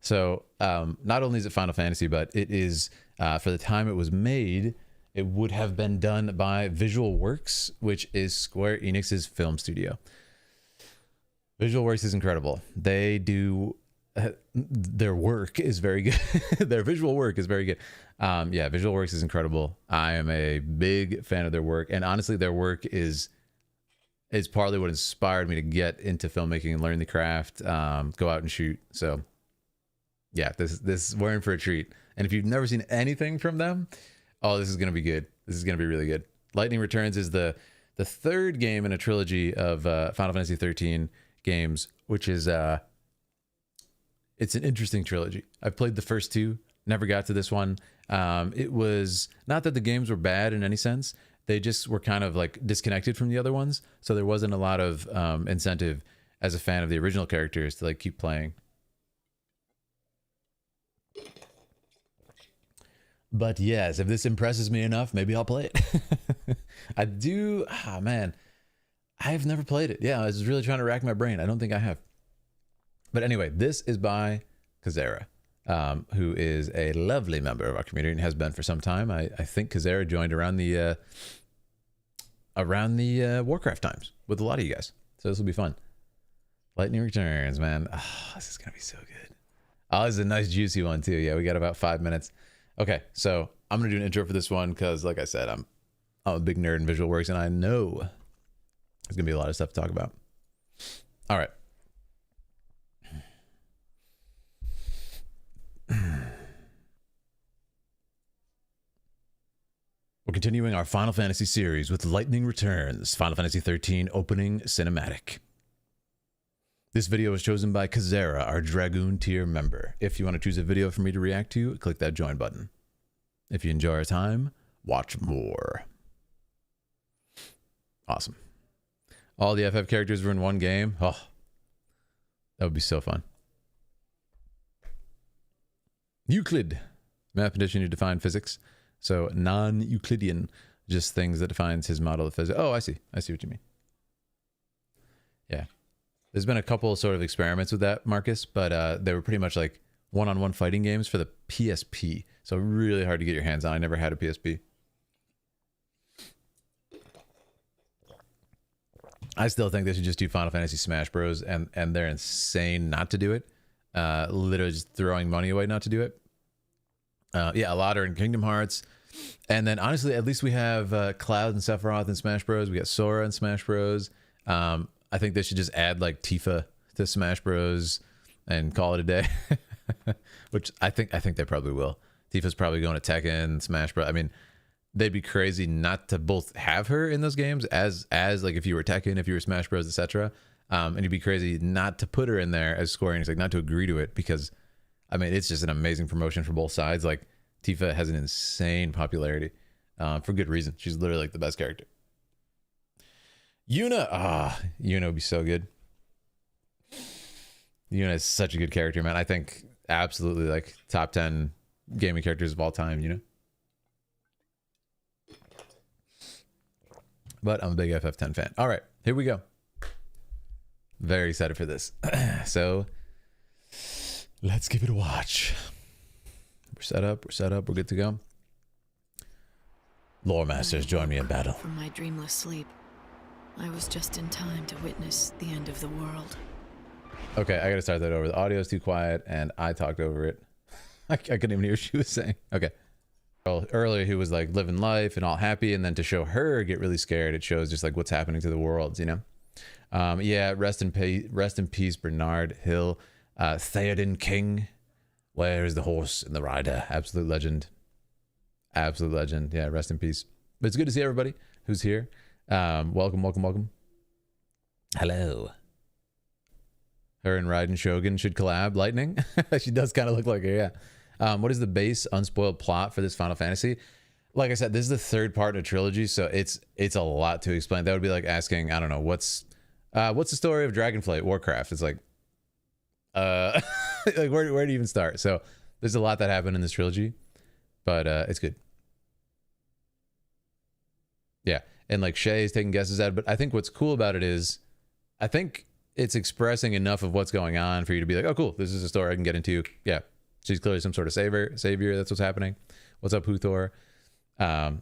So not only is it Final Fantasy, but it is, for the time it was made, it would have been done by Visual Works, which is Square Enix's film studio. Visual Works is incredible. They do, their work is very good. Their visual work is very good. Yeah, Visual Works is incredible. I am a big fan of their work. And honestly, their work is partly what inspired me to get into filmmaking and learn the craft, go out and shoot. So yeah, this we're in for a treat. And if you've never seen anything from them, oh, this is going to be good. This is going to be really good. Lightning Returns is the third game in a trilogy of Final Fantasy 13 games, which is it's an interesting trilogy. I've played the first two, never got to this one. It was not that the games were bad in any sense. They just were kind of like disconnected from the other ones. So there wasn't a lot of incentive as a fan of the original characters to like keep playing. But yes, if this impresses me enough, maybe I'll play it. I do. Oh man, I've never played it. Yeah, I was really trying to rack my brain. I don't think I have. But anyway, this is by Kazera, who is a lovely member of our community and has been for some time. I think Kazera joined around the Warcraft times with a lot of you guys. So this will be fun. Lightning Returns, man. Oh, this is gonna be so good. Oh, this is a nice juicy one too. Yeah, we got about 5 minutes. Okay, so I'm gonna do an intro for this one because, like I said, I'm a big nerd in Visual Works, and I know there's gonna be a lot of stuff to talk about. All right. We're continuing our Final Fantasy series with Lightning Returns, Final Fantasy 13 opening cinematic. This video was chosen by Kazera, our Dragoon tier member. If you want to choose a video for me to react to, click that join button. If you enjoy our time, watch more. Awesome. All the FF characters were in one game. Oh, That would be so fun. Euclid. Mathematician who defined physics. So non-Euclidean, just things that defines his model of physics. Oh, I see. I see what you mean. Yeah. There's been a couple sort of experiments with that, Marcus, but they were pretty much like one-on-one fighting games for the PSP. So really hard to get your hands on. I never had a PSP. I still think they should just do Final Fantasy Smash Bros. And they're insane not to do it. Literally just throwing money away not to do it. Yeah, a lot are in Kingdom Hearts. And then honestly, at least we have Cloud and Sephiroth in Smash Bros. We got Sora in Smash Bros. I think they should just add like Tifa to Smash Bros. And call it a day. Which I think they probably will. Tifa's probably going to Tekken, Smash Bros. I mean, they'd be crazy not to both have her in those games as like if you were Tekken, if you were Smash Bros, etc. And it'd be crazy not to put her in there as Square Enix, like not to agree to it, because I mean it's just an amazing promotion for both sides. Like Tifa has an insane popularity for good reason. She's literally like the best character. Yuna, Yuna would be so good. Yuna is such a good character, man. I think absolutely like top 10 gaming characters of all time, you know? But I'm a big FF10 fan. All right, here we go. Very excited for this. So let's give it a watch. We're set up, we're good to go. Lore Masters, join me in battle.
From my dreamless sleep, I was just in time to witness the end of the world.
Okay, I gotta start that over. The audio's too quiet and I talked over it. I couldn't even hear what she was saying. Okay. Earlier he was like living life and all happy, and then to show her get really scared, it shows just like what's happening to the world, you know? Yeah, rest in peace, Bernard Hill. Theoden King. Where is the horse and the rider? Absolute legend. Absolute legend. Yeah, rest in peace. But it's good to see everybody who's here. Welcome. Hello. Her and Raiden Shogun should collab. Lightning? She does kind of look like her, yeah. What is the base unspoiled plot for this Final Fantasy? Like I said, this is the third part in a trilogy, so it's a lot to explain. That would be like asking, I don't know, what's the story of Dragonflight Warcraft? It's like like where do you even start? So there's a lot that happened in this trilogy, but it's good. Yeah, and like Shay is taking guesses at it, but I think what's cool about it is I think it's expressing enough of what's going on for you to be like, oh cool, this is a story I can get into. Yeah, she's clearly some sort of savior. That's what's happening. What's up, Huthor? And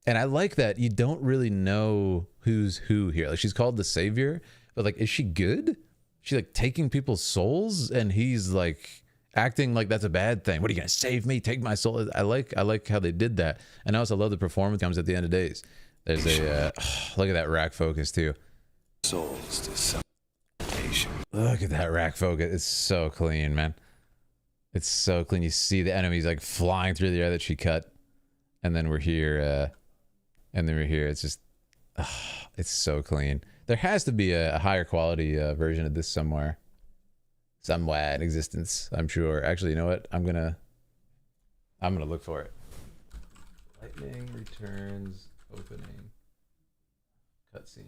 I like that you don't really know who's who here. Like she's called the savior, but like, is she good? She's like taking people's souls, and he's like acting like that's a bad thing. What are you gonna save me? Take my soul? I like how they did that, and I also love the performance comes at the end of days. There's a look at that rack focus too.
Souls to salvation.
Look at that rack focus. It's so clean, man. It's so clean. You see the enemies like flying through the air that she cut, and then we're here, It's just, it's so clean. There has to be a higher quality version of this somewhere in existence, I'm sure. Actually, you know what? I'm gonna look for it. Lightning Returns opening cutscene.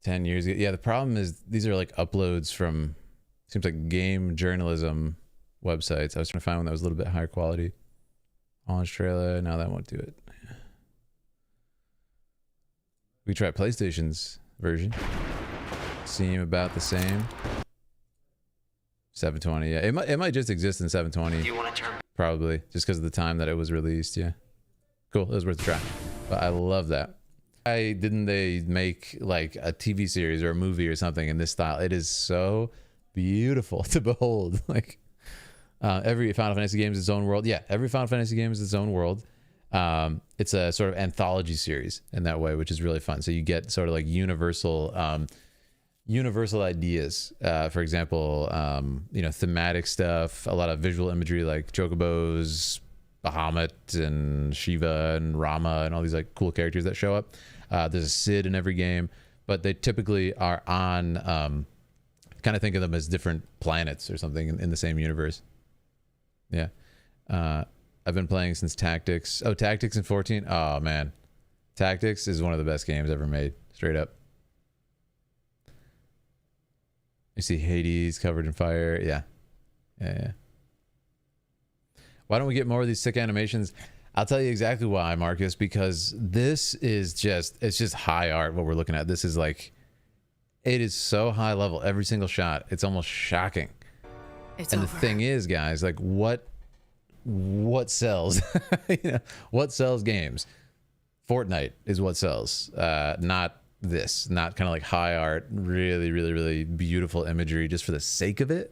10 years ago. Yeah, the problem is these are like uploads from, seems like game journalism websites. I was trying to find one that was a little bit higher quality. Launch trailer. No, that won't do it. We try PlayStation's version. Seem about the same. 720. Yeah, it might just exist in 720.
Do you want to turn?
Probably just because of the time that it was released. Yeah, cool. It was worth a try. But I love that. Why didn't they make like a TV series or a movie or something in this style? It is so beautiful to behold. Like every Final Fantasy game is its own world. Yeah, every Final Fantasy game is its own world. It's a sort of anthology series in that way, which is really fun. So you get sort of like universal ideas. For example, thematic stuff, a lot of visual imagery like chocobos, Bahamut and Shiva and Rama and all these like cool characters that show up. There's a Cid in every game, but they typically are on kind of think of them as different planets or something in the same universe. Yeah. I've been playing since Tactics. Oh, Tactics in 14. Oh man, Tactics is one of the best games ever made, straight up. You see Hades covered in fire. Yeah. Why don't we get more of these sick animations? I'll tell you exactly why, Marcus, because this is it's just high art what we're looking at. This is like, it is so high level, every single shot. It's almost shocking.
It's
and
over.
The thing is, guys, like what sells? What sells games? Fortnite is what sells, not this, not kind of like high art, really, really, really beautiful imagery just for the sake of it.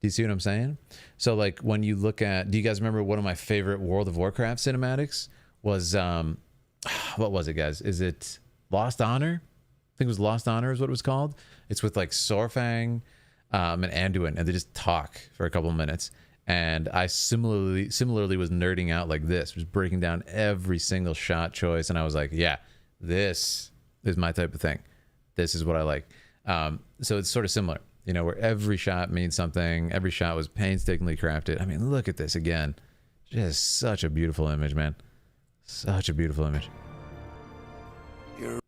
Do you see what I'm saying? So like when you look at, do you guys remember one of my favorite World of Warcraft cinematics was, what was it, guys? Is it Lost Honor? I think it was Lost Honor is what it was called. It's with like Sorfang and Anduin, and they just talk for a couple of minutes. And I similarly was nerding out like this, just breaking down every single shot choice. And I was like, yeah, this is my type of thing. This is what I like. So it's sort of similar, where every shot means something. Every shot was painstakingly crafted. I mean, look at this again. Just such a beautiful image, man. Such a beautiful image.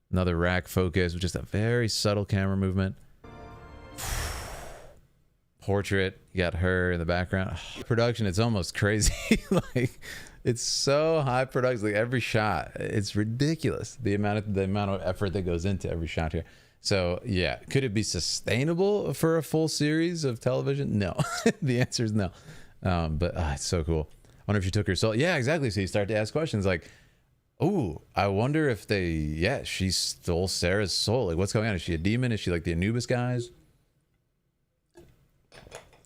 Another rack focus with just a very subtle camera movement. Portrait, you got her in the background. Production, it's almost crazy. Like, it's so high production. Like every shot, it's ridiculous. The amount of effort that goes into every shot here. So yeah, could it be sustainable for a full series of television? No. The answer is no. But it's so cool. I wonder if she took her soul. Yeah, exactly. So you start to ask questions like, oh, I wonder if she stole Sarah's soul. Like, what's going on? Is she a demon? Is she like the Anubis guys?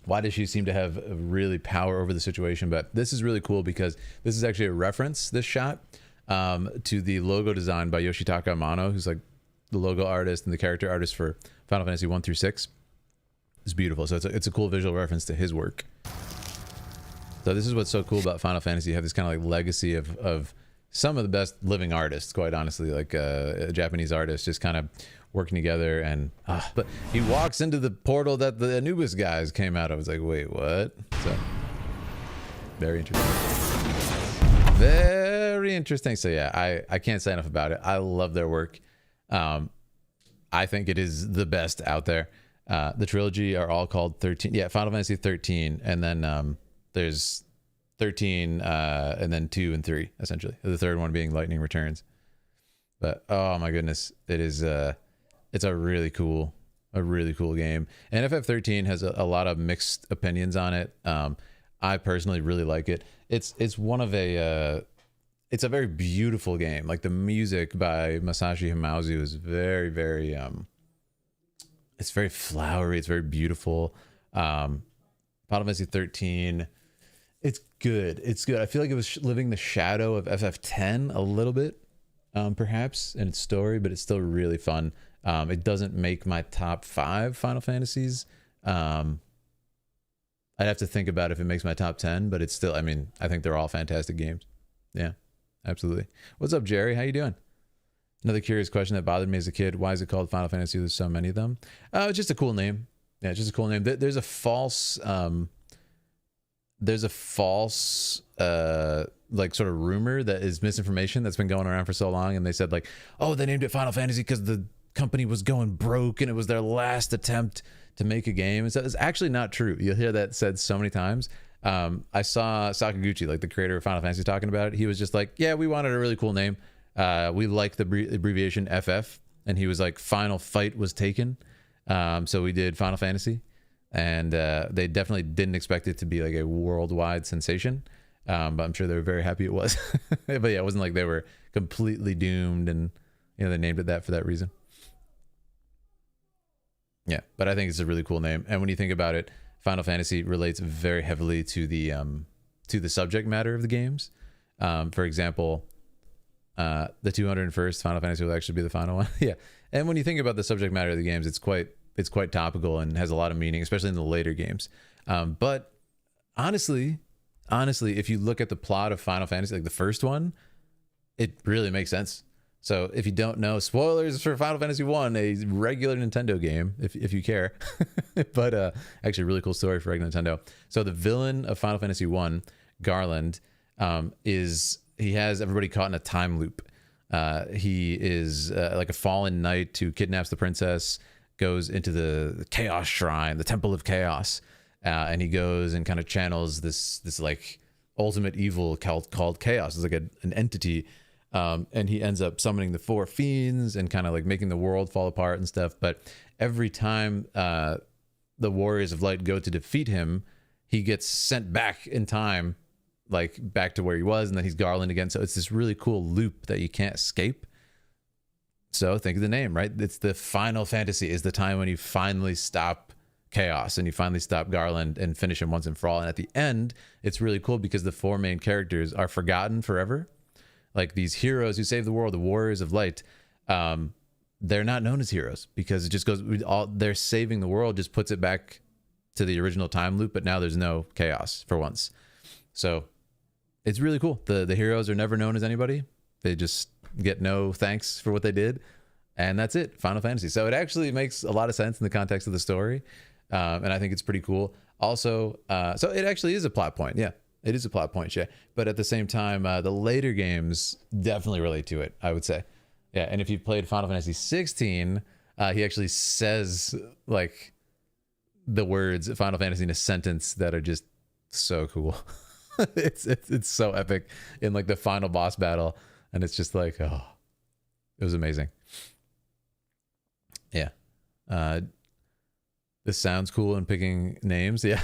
Why does she seem to have really power over the situation? But this is really cool because this is actually a reference, this shot, to the logo design by Yoshitaka Amano, who's like the logo artist and the character artist for Final Fantasy 1 through 6. It's beautiful. So it's a cool visual reference to his work. So this is what's so cool about Final Fantasy. You have this kind of like legacy of some of the best living artists, quite honestly, like Japanese artists just kind of working together. And but he walks into the portal that the Anubis guys came out of. I was like, wait, what? So very interesting. Very interesting. So yeah, I can't say enough about it. I love their work. I think it is the best out there. The trilogy are all called 13. Yeah, Final Fantasy 13, and then there's 13 and then 2 and 3 essentially. The third one being Lightning Returns. But oh my goodness, it's a really cool game. And FF13 has a lot of mixed opinions on it. I personally really like it. It's a very beautiful game. Like the music by Masashi Hamauzu is very, very it's very flowery, it's very beautiful. Final Fantasy 13, it's good. I feel like it was living the shadow of FF10 a little bit, perhaps, in its story, but it's still really fun. It doesn't make my top 5 Final Fantasies. I'd have to think about if it makes my top 10, but it's still, I mean, I think they're all fantastic games. Yeah, absolutely. What's up, Jerry? How you doing? Another curious question that bothered me as a kid. Why is it called Final Fantasy? There's so many of them. It's just a cool name. Yeah, it's just a cool name. There's a false like sort of rumor that is misinformation that's been going around for so long. And they said like, oh, they named it Final Fantasy because the company was going broke and it was their last attempt to make a game. And so it's actually not true. You'll hear that said so many times. I saw Sakaguchi, like the creator of Final Fantasy, talking about it. He was just like, yeah, we wanted a really cool name. We like the abbreviation FF. And he was like, Final Fight was taken. So we did Final Fantasy. And they definitely didn't expect it to be like a worldwide sensation. But I'm sure they were very happy it was. But yeah, it wasn't like they were completely doomed and they named it that for that reason. Yeah, but I think it's a really cool name. And when you think about it, Final Fantasy relates very heavily to the subject matter of the games. For example, the 201st Final Fantasy will actually be the final one. Yeah, and when you think about the subject matter of the games, it's quite topical and has a lot of meaning, especially in the later games. But honestly, if you look at the plot of Final Fantasy, like the first one, it really makes sense. So if you don't know, spoilers for Final Fantasy 1, a regular Nintendo game, if you care. But actually a really cool story for regular Nintendo. So the villain of Final Fantasy 1, Garland, he has everybody caught in a time loop. He is like a fallen knight who kidnaps the princess, goes into the Chaos Shrine, the Temple of Chaos, and he goes and kind of channels this like ultimate evil called Chaos. It's like an entity, and he ends up summoning the four fiends and kind of like making the world fall apart and stuff. But every time the Warriors of Light go to defeat him, he gets sent back in time, like back to where he was, and then he's Garland again. So it's this really cool loop that you can't escape. So think of the name, right? It's the Final Fantasy, is the time when you finally stop Chaos and you finally stop Garland and finish him once and for all. And at the end, it's really cool because the four main characters are forgotten forever. Like these heroes who save the world, the Warriors of Light, they're not known as heroes because it just goes, they're saving the world just puts it back to the original time loop, but now there's no chaos for once. So it's really cool. The heroes are never known as anybody. They just get no thanks for what they did, and that's it. Final Fantasy. So it actually makes a lot of sense in the context of the story, and I think it's pretty cool. Also, so it actually is a plot point. Yeah, it is a plot point, yeah. But at the same time, the later games definitely relate to it, I would say. Yeah, and if you've played Final Fantasy 16, he actually says like the words Final Fantasy in a sentence that are just so cool. it's so epic in like the final boss battle, and it's just like, oh, it was amazing. Yeah. This sounds cool in picking names. Yeah.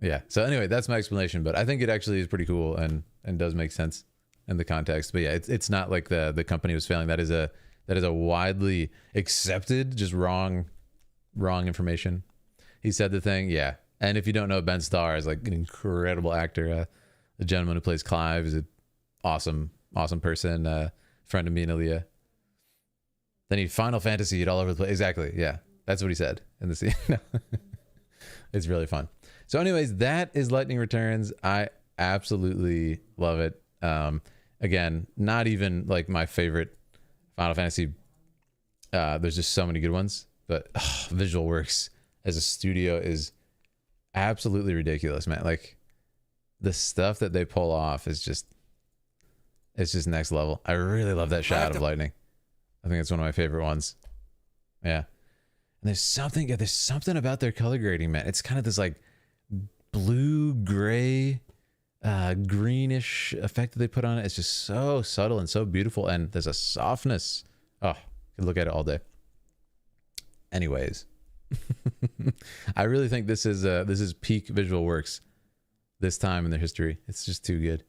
Yeah. So anyway, that's my explanation, but I think it actually is pretty cool and does make sense in the context. But yeah, it's not like the company was failing. That is a widely accepted, just wrong information. He said the thing. Yeah. And if you don't know, Ben Starr is like an incredible actor. The gentleman who plays Clive is an awesome person. Friend of me and Aaliyah. Then he Final Fantasy it all over the place. Exactly. Yeah. That's what he said in the scene. It's really fun. So anyways, that is Lightning Returns. I absolutely love it. Again, not even like my favorite Final Fantasy. There's just so many good ones, but Visual Works as a studio is absolutely ridiculous, man. Like the stuff that they pull off is just, it's just next level. I really love that shot of lightning. I think it's one of my favorite ones. Yeah. And there's something about their color grading, man. It's kind of this like blue, gray, greenish effect that they put on it. It's just so subtle and so beautiful, and there's a softness. Oh, you can look at it all day. Anyways, I really think this is peak Visual Works this time in their history. It's just too good.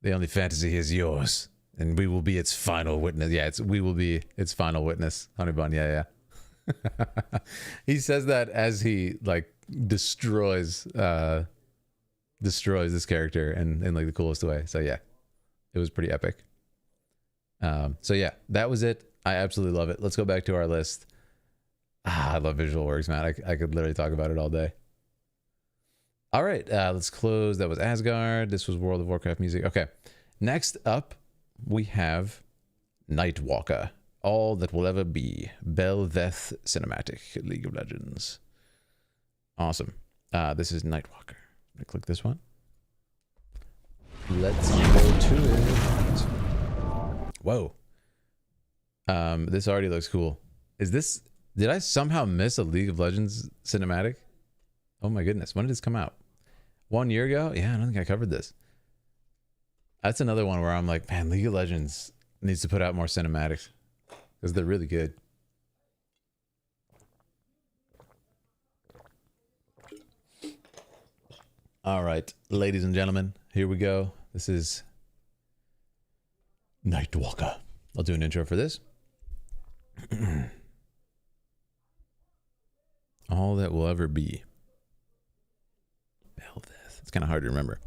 The only fantasy is yours, and we will be its final witness. Yeah, we will be its final witness. Honey Bun, yeah. He says that as he like destroys this character in like the coolest way. So yeah, it was pretty epic. So yeah, that was it. I absolutely love it. Let's go back to our list. I love Visual Works, man. I could literally talk about it all day. All right, let's close. That was Asgard. This was World of Warcraft music. Okay, next up we have Nightwalker. All that will ever be. Bel'Veth cinematic. League of Legends. Awesome. This is Nightwalker. I'm gonna click this one. Let's go to it. Whoa. This already looks cool. Did I somehow miss a League of Legends cinematic? Oh my goodness. When did this come out? 1 year ago? Yeah, I don't think I covered this. That's another one where I'm like, man, League of Legends needs to put out more cinematics because they're really good. All right, ladies and gentlemen, here we go. This is Nightwalker. I'll do an intro for this. All that will ever be. Bel'Veth. It's kind of hard to remember.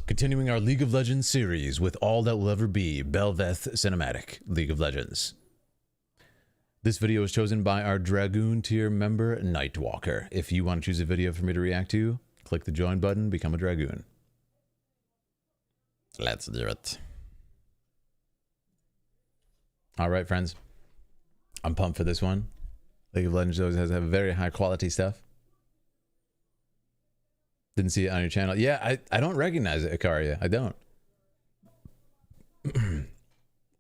Continuing our League of Legends series with All That Will Ever Be, Bel'Veth Cinematic League of Legends. This video was chosen by our Dragoon tier member, Nightwalker. If you want to choose a video for me to react to, click the join button, become a Dragoon. Let's do it. All right, friends. I'm pumped for this one. League of Legends always has very high quality stuff. Didn't see it on your channel. Yeah, I don't recognize it, Ikaria. I don't.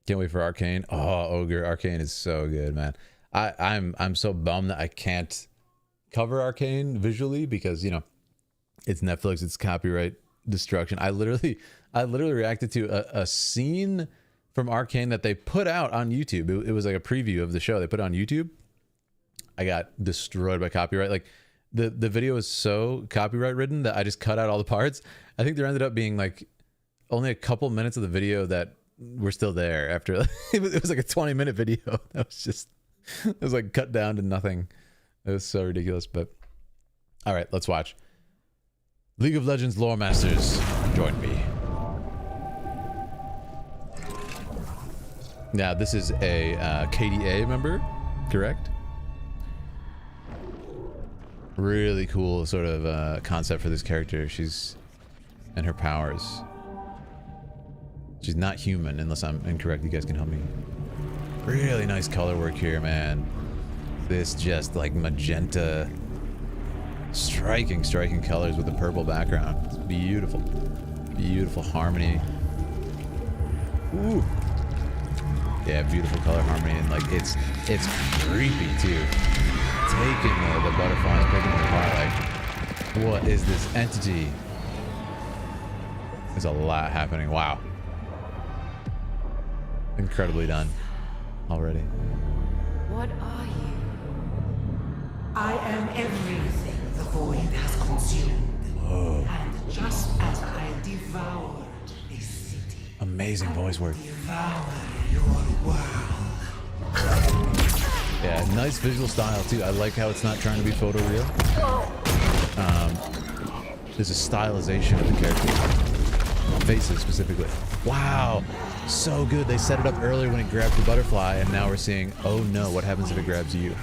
Can't wait for Arcane. Oh, Ogre. Arcane is so good, man. I'm so bummed that I can't cover Arcane visually because, you know, it's Netflix, it's copyright destruction. I literally reacted to a scene from Arcane that they put out on YouTube. It was like a preview of the show. They put it on YouTube. I got destroyed by copyright. Like the video was so copyright ridden that I just cut out all the parts. I think there ended up being like only a couple minutes of the video that were still there after. It was like a 20-minute video. That was just, it was like cut down to nothing. It was so ridiculous. But all right, let's watch. League of Legends lore masters, join me. Now this is a KDA member, correct? Really cool sort of concept for this character. She's and her powers. She's not human unless I'm incorrect. You guys can help me. Really nice color work here, man. This just like magenta, striking colors with a purple background. It's beautiful. Beautiful harmony. Ooh. Yeah, beautiful color harmony, and like it's creepy too. Taking the butterflies, picking them apart. Like, what is this entity? There's a lot happening. Wow. Incredibly done already.
What are you? I am everything the void has consumed.
Whoa.
And just as I devoured a city,
Amazing voice work.
devour your world.
Yeah, nice visual style too. I like how it's not trying to be photoreal. There's a stylization of the character. Faces specifically. Wow, so good. They set it up earlier when it grabbed the butterfly, and now we're seeing, oh no, what happens if it grabs you?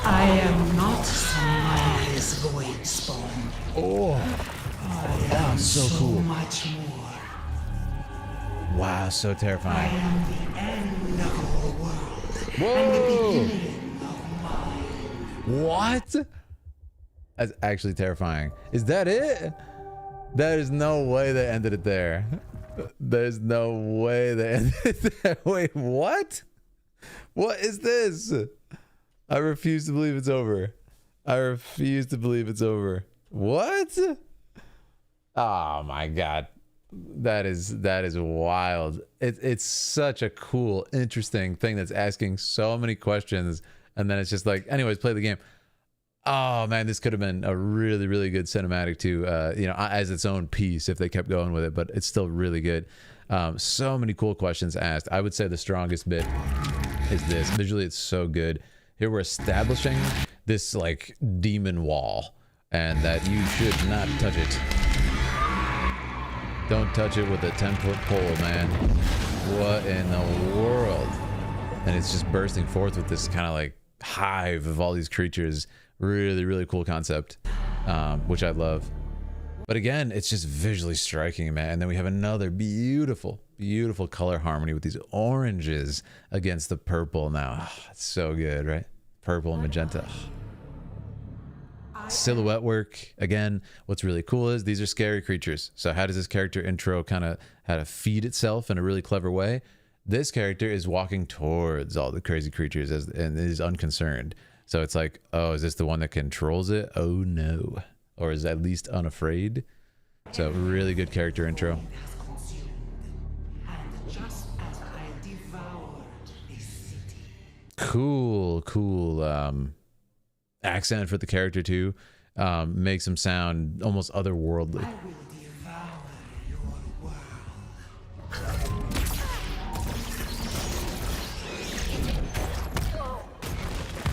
I am not somebody's void spawn.
Oh,
I am
so cool.
much more.
Wow, so
I
terrifying.
am the end of the world.
Whoa!
And the beginning of mine.
What? That's actually terrifying. Is that it? There is no way they ended it there. There's no way they ended it there. Wait, what? What is this? I refuse to believe it's over. I refuse to believe it's over. What? Oh my god. That is wild. It's such a cool, interesting thing that's asking so many questions, and then it's just like, anyways, play the game. Oh man, this could have been a really, really good cinematic too, you know, as its own piece if they kept going with it, but it's still really good. So many cool questions asked. I would say the strongest bit is this. Visually, it's so good. Here we're establishing this like demon wall, and that you should not touch it. Don't touch it with a 10-foot pole, man. What in the world? And it's just bursting forth with this kind of like hive of all these creatures. Really, really cool concept, which I love. But again, it's just visually striking, man. And then we have another beautiful, beautiful color harmony with these oranges against the purple now. Oh, it's so good, right? Purple and magenta. Silhouette work. Again, what's really cool is these are scary creatures. So how does this character intro kind of how to feed itself in a really clever way? This character is walking towards all the crazy creatures and is unconcerned. So it's like, oh, is this the one that controls it? Oh no. Or is at least unafraid. So really good character intro. Cool accent for the character too. Makes him sound almost otherworldly.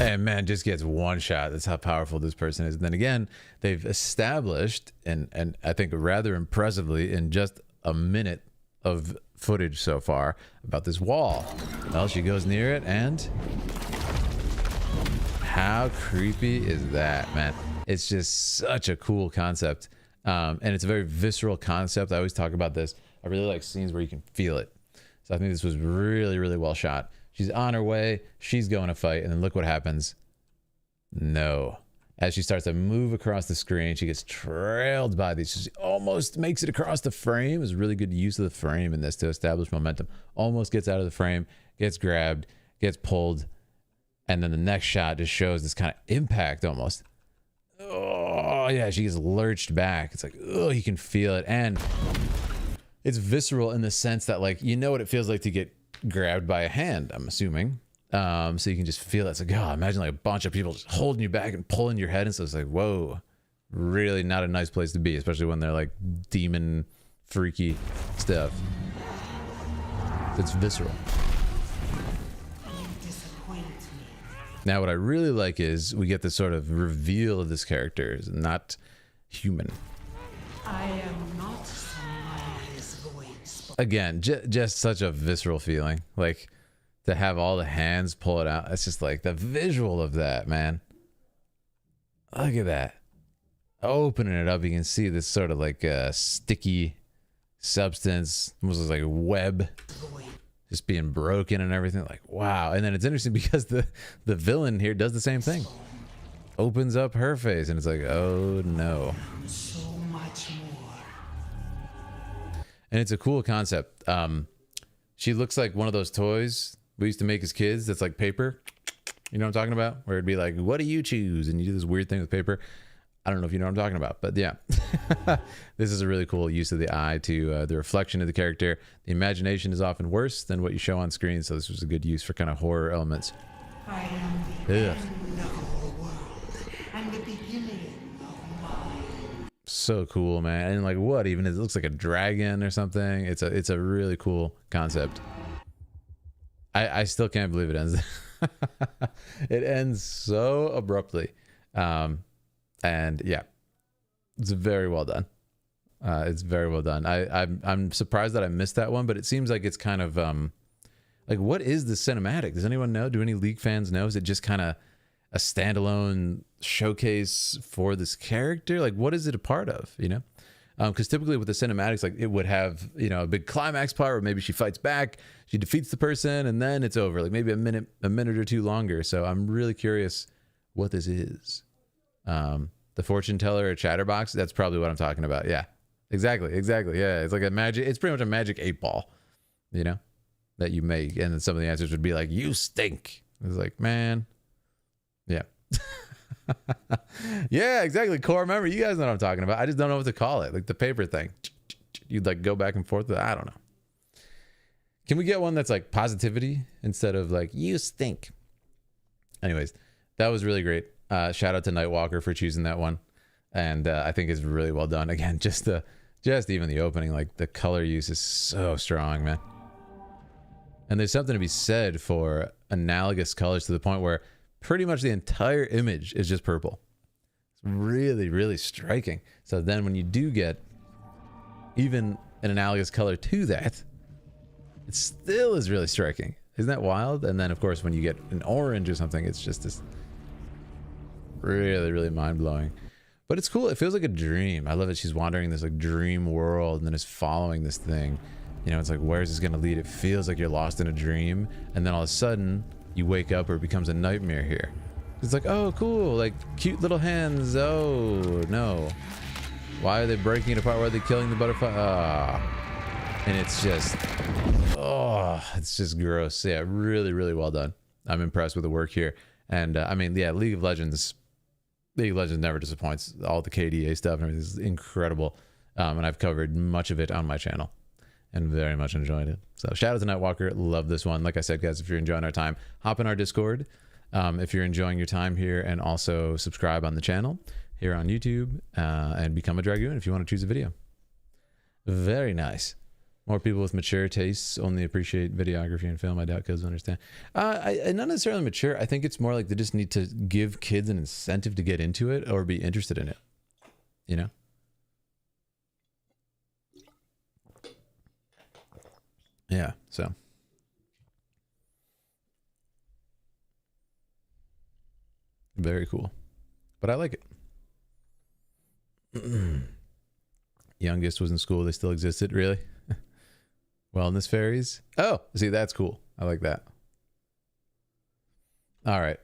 And man, just gets one shot. That's how powerful this person is. And then again, they've established, and I think rather impressively in just a minute of footage so far, about this wall. Well, she goes near it, and how creepy is that, man? It's just such a cool concept. And it's a very visceral concept. I always talk about this. I really like scenes where you can feel it. So I think this was really, really well shot. She's on her way. She's going to fight. And then look what happens. No. as she starts to move across the screen, she gets trailed by these. She almost makes it across the frame. It's really good use of the frame in this to establish momentum. Almost gets out of the frame, gets grabbed, gets pulled, and then the next shot just shows this kind of impact almost. Oh, yeah, she gets lurched back. It's like, oh, you can feel it. And it's visceral in the sense that, like, you know what it feels like to get grabbed by a hand, I'm assuming. So you can just feel it. It's like, oh, imagine like a bunch of people just holding you back and pulling your head. And so it's like, whoa, really not a nice place to be, especially when they're like demon freaky stuff. It's visceral.
You disappoint me.
Now, what I really like is we get this sort of reveal of this character is not human.
I am not somebody's voice.
Again, just such a visceral feeling. Like, to have all the hands pull it out. It's just like the visual of that, man. Look at that. Opening it up, you can see this sort of like sticky substance, almost looks like a web, just being broken and everything. Like, wow. And then it's interesting because the villain here does the same thing. Opens up her face and it's like, oh no.
So much more.
And it's a cool concept. She looks like one of those toys we used to make as kids that's like paper. You know what I'm talking about? Where it'd be like, what do you choose? And you do this weird thing with paper. I don't know if you know what I'm talking about, but yeah. This is a really cool use of the eye to the reflection of the character. The imagination is often worse than what you show on screen, so this was a good use for kind of horror elements.
I am the end of the world and the beginning of mine.
So cool, man. And like, what even? It looks like a dragon or something. It's a really cool concept. I still can't believe it ends. It ends so abruptly. And yeah, it's very well done. It's very well done. I'm surprised that I missed that one, but it seems like it's kind of like, what is the cinematic? Does anyone know? Do any League fans know? Is it just kind of a standalone showcase for this character? Like, what is it a part of, you know? Because typically with the cinematics, like, it would have, you know, a big climax part where maybe she fights back, she defeats the person, and then it's over. Like maybe a minute or two longer. So I'm really curious what this is. The fortune teller or chatterbox, that's probably what I'm talking about. Yeah, exactly. Yeah, it's like it's pretty much a magic 8-ball, you know, that you make. And then some of the answers would be like, you stink. It's like, man, yeah. Yeah, exactly. Core, remember, you guys know what I'm talking about. I just don't know what to call it. Like the paper thing. You'd like go back and forth with it. I don't know. Can we get one that's like positivity instead of like, you stink? Anyways, that was really great. Shout out to Nightwalker for choosing that one. And I think it's really well done. Again, just even the opening, like the color use is so strong, man. And there's something to be said for analogous colors to the point where pretty much the entire image is just purple. It's really, really striking. So then when you do get even an analogous color to that, it still is really striking. Isn't that wild? And then of course, when you get an orange or something, it's just this really, really mind-blowing. But it's cool. It feels like a dream. I love it. She's wandering this like dream world and then is following this thing. You know, it's like, where's this gonna lead? It feels like you're lost in a dream, and then all of a sudden you wake up or it becomes a nightmare here. It's like, oh cool, like cute little hands. Oh no, why are they breaking it apart? Why are they killing the butterfly? And it's just, oh, it's just gross. Yeah, really, really well done. I'm impressed with the work here. And I mean, yeah, League of Legends never disappoints. All the KDA stuff and everything is incredible. And I've covered much of it on my channel and very much enjoyed it. So shout out to Nightwalker. Love this one. Like I said, guys, if you're enjoying our time, hop in our Discord. If you're enjoying your time here, and also subscribe on the channel here on YouTube, and become a Dragoon if you want to choose a video. Very nice. More people with mature tastes only appreciate videography and film. I doubt kids understand. I not necessarily mature. I think it's more like they just need to give kids an incentive to get into it or be interested in it. You know? Yeah, so. Very cool. But I like it. Youngest was in school. They still existed, really? Wellness fairies. Oh, see, that's cool. I like that. All right.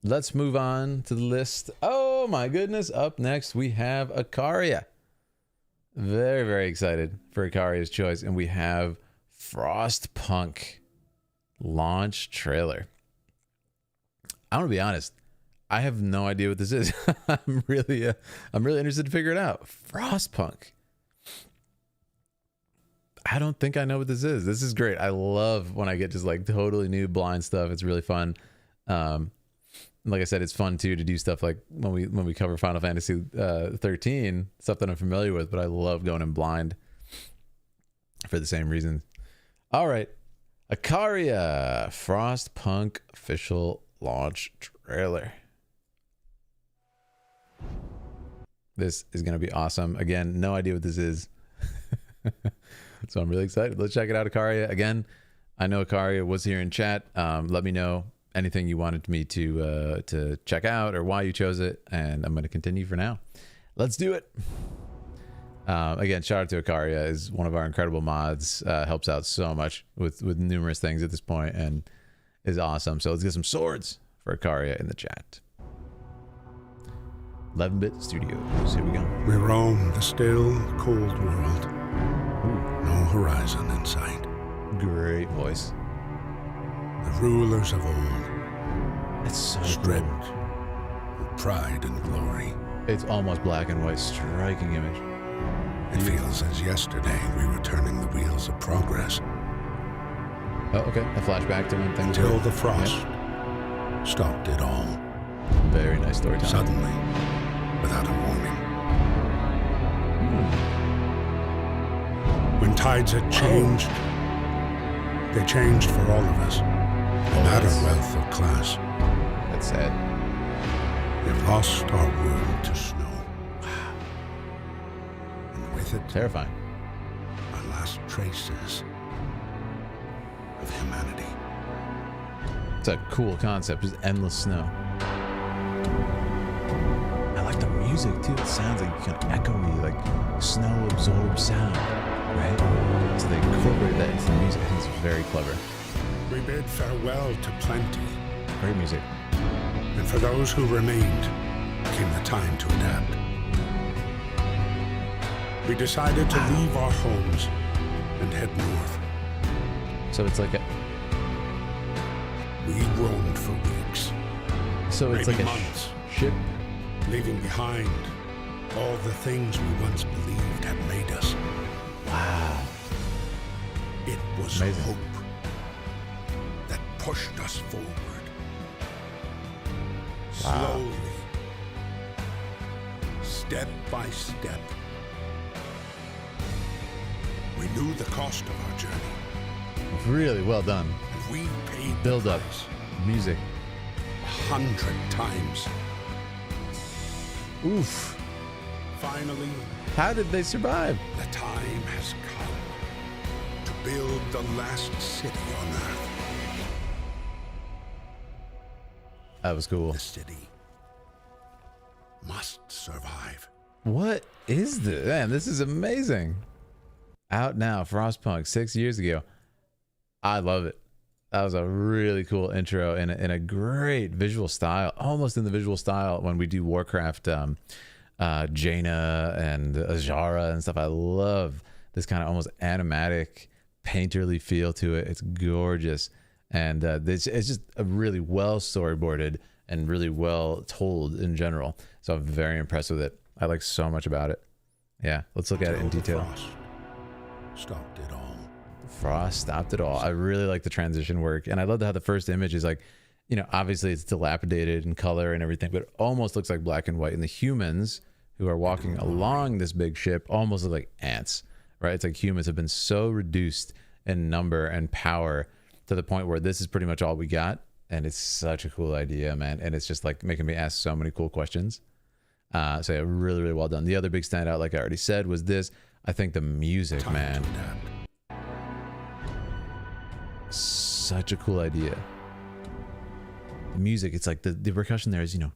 Let's move on to the list. Oh, Oh my goodness. Up next, we have Ikaria. Very, very excited for Ikaria's choice. And we have Frostpunk launch trailer. I'm going to be honest. I have no idea what this is. I'm really interested to figure it out. Frostpunk. I don't think I know what this is. This is great. I love when I get just like totally new blind stuff. It's really fun. Like I said, it's fun too to do stuff like when we cover Final Fantasy 13, stuff that I'm familiar with, but I love going in blind for the same reason. All right. Ikaria Frostpunk official launch trailer. This is going to be awesome. Again, no idea what this is. So I'm really excited. Let's check it out, Ikaria. Again, I know Ikaria was here in chat. Let me know anything you wanted me to check out or why you chose it, and I'm going to continue for now. Let's do it. Again, shout out to Ikaria, is one of our incredible mods. Helps out so much with numerous things at this point and is awesome. So let's get some swords for Ikaria in the chat. 11-Bit Studios. Here we go.
We roam the still, cold world. No horizon in sight.
Great voice.
The rulers of old,
It's so
stripped
cool.
of pride and glory.
It's almost black and white. Striking image.
It feels as yesterday we were turning the wheels of progress.
Oh, okay. A flashback to when things
Until
were...
the frost stopped it all.
Very nice storytelling.
Suddenly, without a warning. When tides had changed, they changed for all of us, no matter wealth or class.
That's sad.
We've lost our world to snow. And with it,
Terrifying.
our last traces of humanity.
It's a cool concept. Just endless snow. I like the music too. It sounds like kind of echoey, like snow-absorbed sound, right? So they incorporate that into the music. I think it's very clever.
We bid farewell to plenty,
Great music.
and for those who remained, came the time to adapt. We decided to leave our homes and head north.
So it's like a...
We roamed for weeks,
So it's
maybe
like a
months,
ship.
leaving behind all the things we once believed had made us.
Wow.
It was
Amazing.
hope that pushed us forward. Slowly, step by step, we knew the cost of our journey,
Really well done.
and we paid
Build
the
up.
price
Music.
100 times.
Oof.
Finally,
How did they survive?
the time has come to build the last city on Earth.
That was cool.
The city must survive.
What is this? Man, this is amazing. Out now, Frostpunk, 6 years ago. I love it. That was a really cool intro in a great visual style, almost in the visual style when we do Warcraft, Jaina and Azara and stuff. I love this kind of almost animatic, painterly feel to it. It's gorgeous. And it's just a really well storyboarded and really well told in general. So I'm very impressed with it. I like so much about it. Yeah, let's look at it in detail.
Frost stopped it all.
Frost stopped it all. I really like the transition work. And I love how the first image is like, you know, obviously it's dilapidated in color and everything, but it almost looks like black and white. And the humans who are walking along this big ship almost look like ants, right? It's like humans have been so reduced in number and power to the point where this is pretty much all we got. And it's such a cool idea, man. And it's just like making me ask so many cool questions. So yeah, really, really well done. The other big standout, like I already said, was this. I think the music,
Time
man.
to adapt.
Such a cool idea. The music, it's like the percussion there is, you know,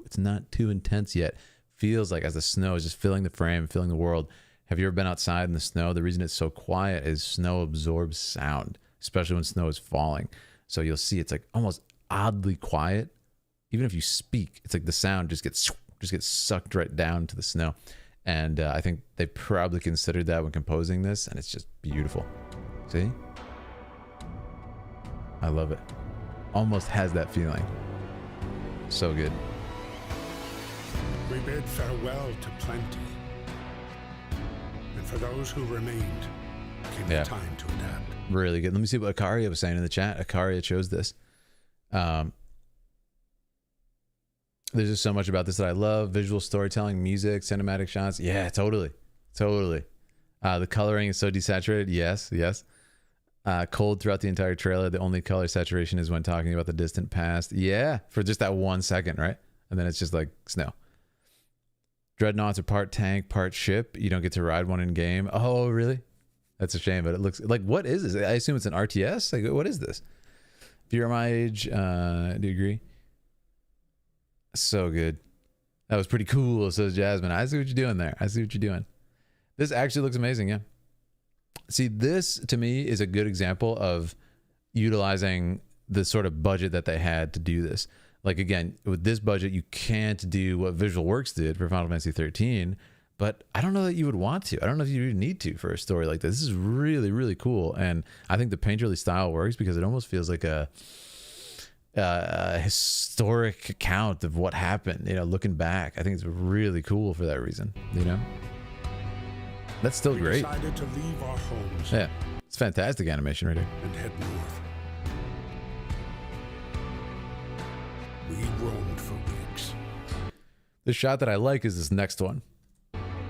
it's not too intense yet. Feels like as the snow is just filling the frame, filling the world. Have you ever been outside in the snow? The reason it's so quiet is snow absorbs sound, especially when snow is falling. So you'll see it's like almost oddly quiet, even if you speak, it's like the sound just gets sucked right down to the snow. And I think they probably considered that when composing this, and it's just beautiful. See? I love it. Almost has that feeling. So good.
We bid farewell to plenty. And for those who remained, came the time to adapt.
Really good. Let me see what Akaria was saying in the chat. Akaria chose this. There's just so much about this that I love. Visual storytelling, music, cinematic shots. Yeah, totally. Totally. The coloring is so desaturated. Yes, yes. Cold throughout the entire trailer. The only color saturation is when talking about the distant past. Yeah, for just that 1 second, right? And then it's just like snow. Dreadnoughts are part tank, part ship. You don't get to ride one in game. Oh, really? That's a shame, but it looks like, what is this? I assume it's an RTS? Like, what is this? If you're my age, do you agree? So good. That was pretty cool, says Jasmine. I see what you're doing there. I see what you're doing. This actually looks amazing, yeah. See, this to me is a good example of utilizing the sort of budget that they had to do this. Like, again, with this budget, you can't do what Visual Works did for Final Fantasy 13, but I don't know that you would want to. I don't know if you even need to for a story like this. This is really, really cool. And I think the painterly style works because it almost feels like a historic account of what happened, you know, looking back. I think it's really cool for that reason, you know? That's still great.
We decided to leave our homes.
Yeah, it's fantastic animation right here.
And head north. We roamed for weeks.
The shot that I like is this next one.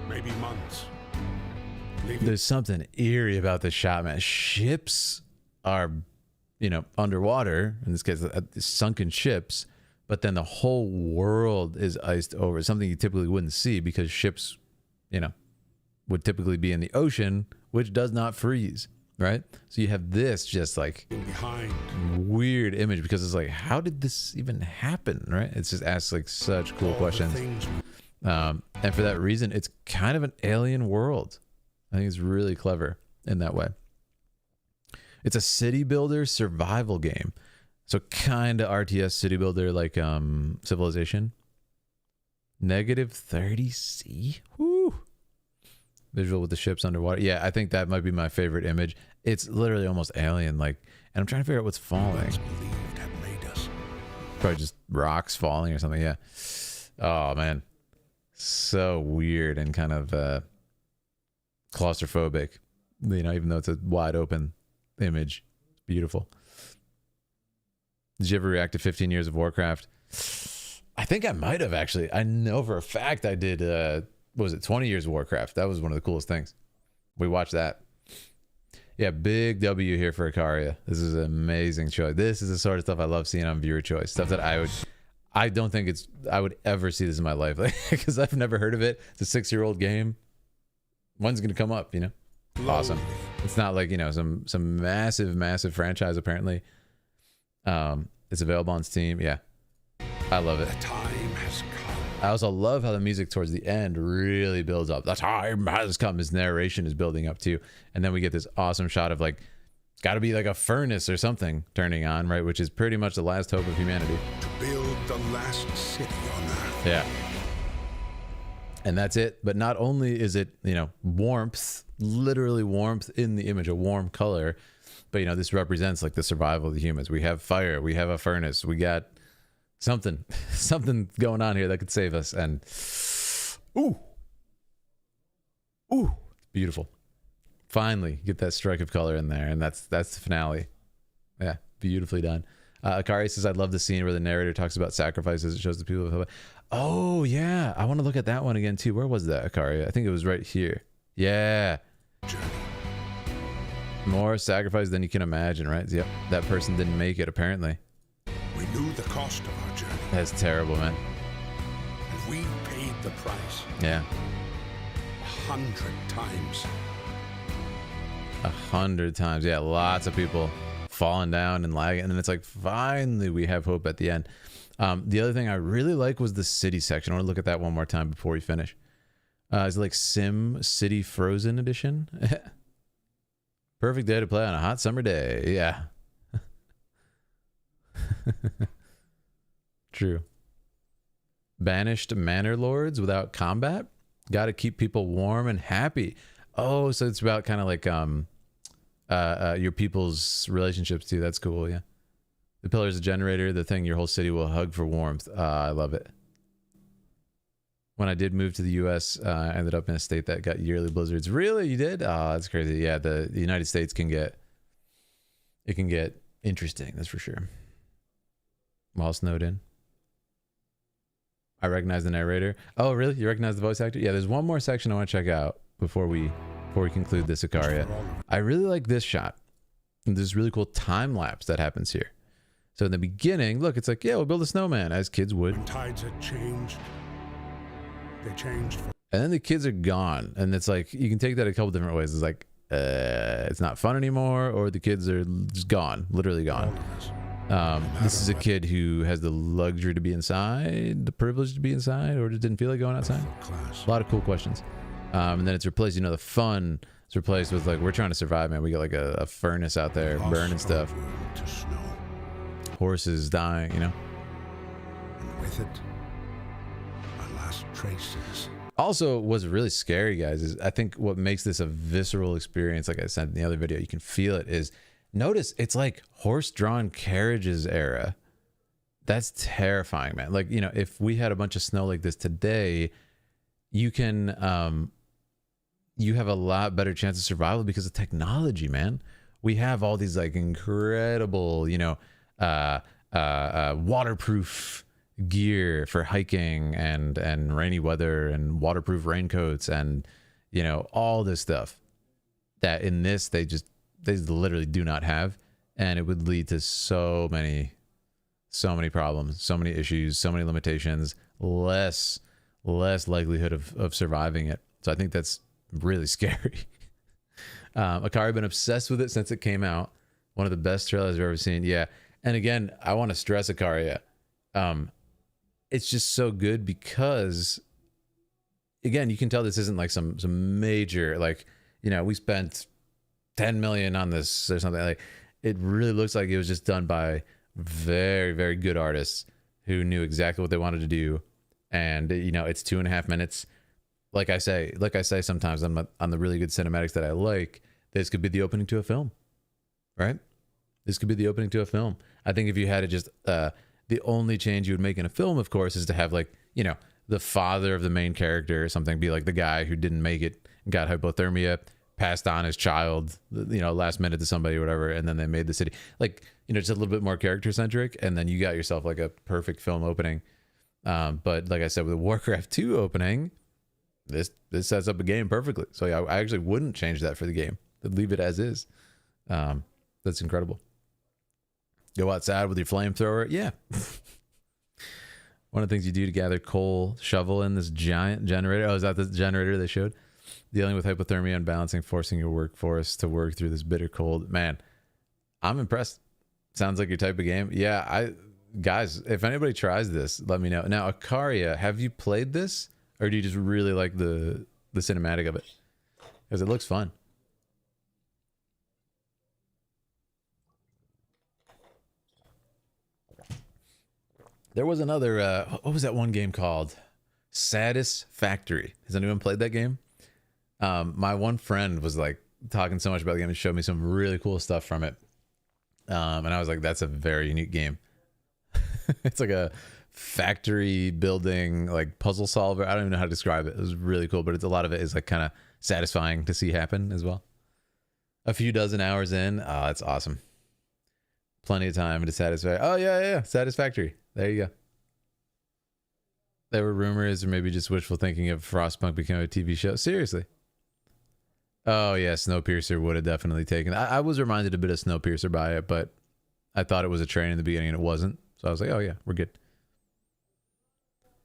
Maybe months.
There's something eerie about this shot, man. Ships are, you know, underwater, in this case, sunken ships, but then the whole world is iced over. Something you typically wouldn't see because ships, you know, would typically be in the ocean, which does not freeze, right? So you have this just like
behind
weird image because it's like, how did this even happen, right? It's just asks like such cool questions. And for that reason, it's kind of an alien world. I think it's really clever in that way. It's a city builder survival game. So kind of RTS city builder like Civilization. -30°C. Woo. Visual with the ships underwater. Yeah, I think that might be my favorite image. It's literally almost alien like, and I'm trying to figure out what's falling. Probably just rocks falling or something. Yeah. Oh man. So weird and kind of claustrophobic. You know, even though it's a wide open image. It's beautiful. Did you ever react to 15 years of Warcraft? I think I might have actually. I know for a fact I did what was it, 20 years of Warcraft. That was one of the coolest things. We watched that. Yeah, big W here for Akaria. This is an amazing choice. This is the sort of stuff I love seeing on viewer choice. Stuff that I don't think I would ever see this in my life. Because I've never heard of it. It's a 6-year-old game. When's going to come up, you know? Awesome. It's not like, you know, some massive franchise apparently. It's available on Steam. Yeah. I love it.
The time has come.
I also love how the music towards the end really builds up. The time has come. His narration is building up too. And then we get this awesome shot of like, got to be like a furnace or something turning on, right? Which is pretty much the last hope of humanity.
To build the last city on Earth.
Yeah. And that's it. But not only is it, you know, warmth, literally warmth in the image, a warm color, but, you know, this represents like the survival of the humans. We have fire. We have a furnace. We got something going on here that could save us. And ooh, beautiful. Finally get that strike of color in there. And that's the finale. Yeah, beautifully done. Akari says, I love the scene where the narrator talks about sacrifices. It shows the people. Oh, yeah. I want to look at that one again, too. Where was that, Akari? I think it was right here. Yeah. More sacrifice than you can imagine, right? Yep. That person didn't make it, apparently.
We knew the cost of our journey.
That's terrible, man.
And we paid the price.
Yeah.
100 times.
100 times. Yeah, lots of people falling down and lagging. And then it's like, finally, we have hope at the end. The other thing I really like was the city section. I want to look at that one more time before we finish. Is it like Sim City Frozen Edition? Perfect day to play on a hot summer day. Yeah. True. banished manor lords without combat. Got to keep people warm and happy. Oh, so it's about kind of like your people's relationships too. That's cool. Yeah. The pillar is a generator, the thing your whole city will hug for warmth. I love it. When I did move to the US, I ended up in a state that got yearly blizzards. Really? You did? Oh, that's crazy. Yeah, the United States can get interesting, that's for sure. While snowed in. I recognize the narrator. Oh, really? You recognize the voice actor? Yeah, there's one more section I want to check out before we conclude this Ikaria. I really like this shot. And there's really cool time lapse that happens here. So in the beginning, look, it's like, yeah, we'll build a snowman, as kids would.
When tides had changed, they changed for...
And then the kids are gone. And it's like, you can take that a couple different ways. It's like, it's not fun anymore, or the kids are just gone, literally gone. This is a kid who has the luxury to be inside, the privilege to be inside, or just didn't feel like going outside. A lot of cool questions. And then it's replaced, you know, the fun is replaced with like, we're trying to survive, man. We got like a furnace out there burning stuff. Horses dying, you know.
And with it, our last traces.
Also, what's really scary, guys, is I think what makes this a visceral experience, like I said in the other video, you can feel it, is notice it's like horse-drawn carriages era. That's terrifying, man. Like, you know, if we had a bunch of snow like this today, you can, you have a lot better chance of survival because of technology, man. We have all these like incredible, you know, waterproof gear for hiking and rainy weather and waterproof raincoats and, you know, all this stuff that in this they literally do not have, and it would lead to so many problems, so many issues, so many limitations, less likelihood of surviving it. So I think that's really scary. Akari been obsessed with it since it came out. One of the best trailers I've ever seen. Yeah. And again, I want to stress Ikaria. It's just so good because, again, you can tell this isn't like some major, like, you know, we spent 10 million on this or something. Like, it really looks like it was just done by very, very good artists who knew exactly what they wanted to do. And, you know, it's 2.5 minutes. Like I say sometimes on the really good cinematics that I like, this could be the opening to a film, right? This could be the opening to a film. I think if you had it just, the only change you would make in a film, of course, is to have, like, you know, the father of the main character or something be like the guy who didn't make it, got hypothermia, passed on his child, you know, last minute to somebody or whatever, and then they made the city. Like, you know, just a little bit more character centric, and then you got yourself like a perfect film opening. But like I said, with the Warcraft 2 opening, this sets up a game perfectly. So yeah, I actually wouldn't change that for the game. I'd leave it as is. That's incredible. Go outside with your flamethrower. Yeah. One of the things you do to gather coal, shovel in this giant generator. Oh, is that the generator they showed? Dealing with hypothermia and balancing, forcing your workforce to work through this bitter cold. Man, I'm impressed. Sounds like your type of game. Yeah, guys, if anybody tries this, let me know. Now, Ikaria, have you played this? Or do you just really like the cinematic of it? Because it looks fun. There was another, what was that one game called? Satisfactory. Has anyone played that game? My one friend was like talking so much about the game and showed me some really cool stuff from it. And I was like, that's a very unique game. It's like a factory building, like puzzle solver. I don't even know how to describe it. It was really cool, but a lot of it is like kind of satisfying to see happen as well. A few dozen hours in. Oh, that's awesome. Plenty of time to satisfy. Oh yeah. Satisfactory. There you go. There were rumors, or maybe just wishful thinking, of Frostpunk becoming a TV show. Seriously. Oh yeah, Snowpiercer would have definitely taken. I was reminded a bit of Snowpiercer by it, but I thought it was a train in the beginning and it wasn't. So I was like, oh yeah, we're good.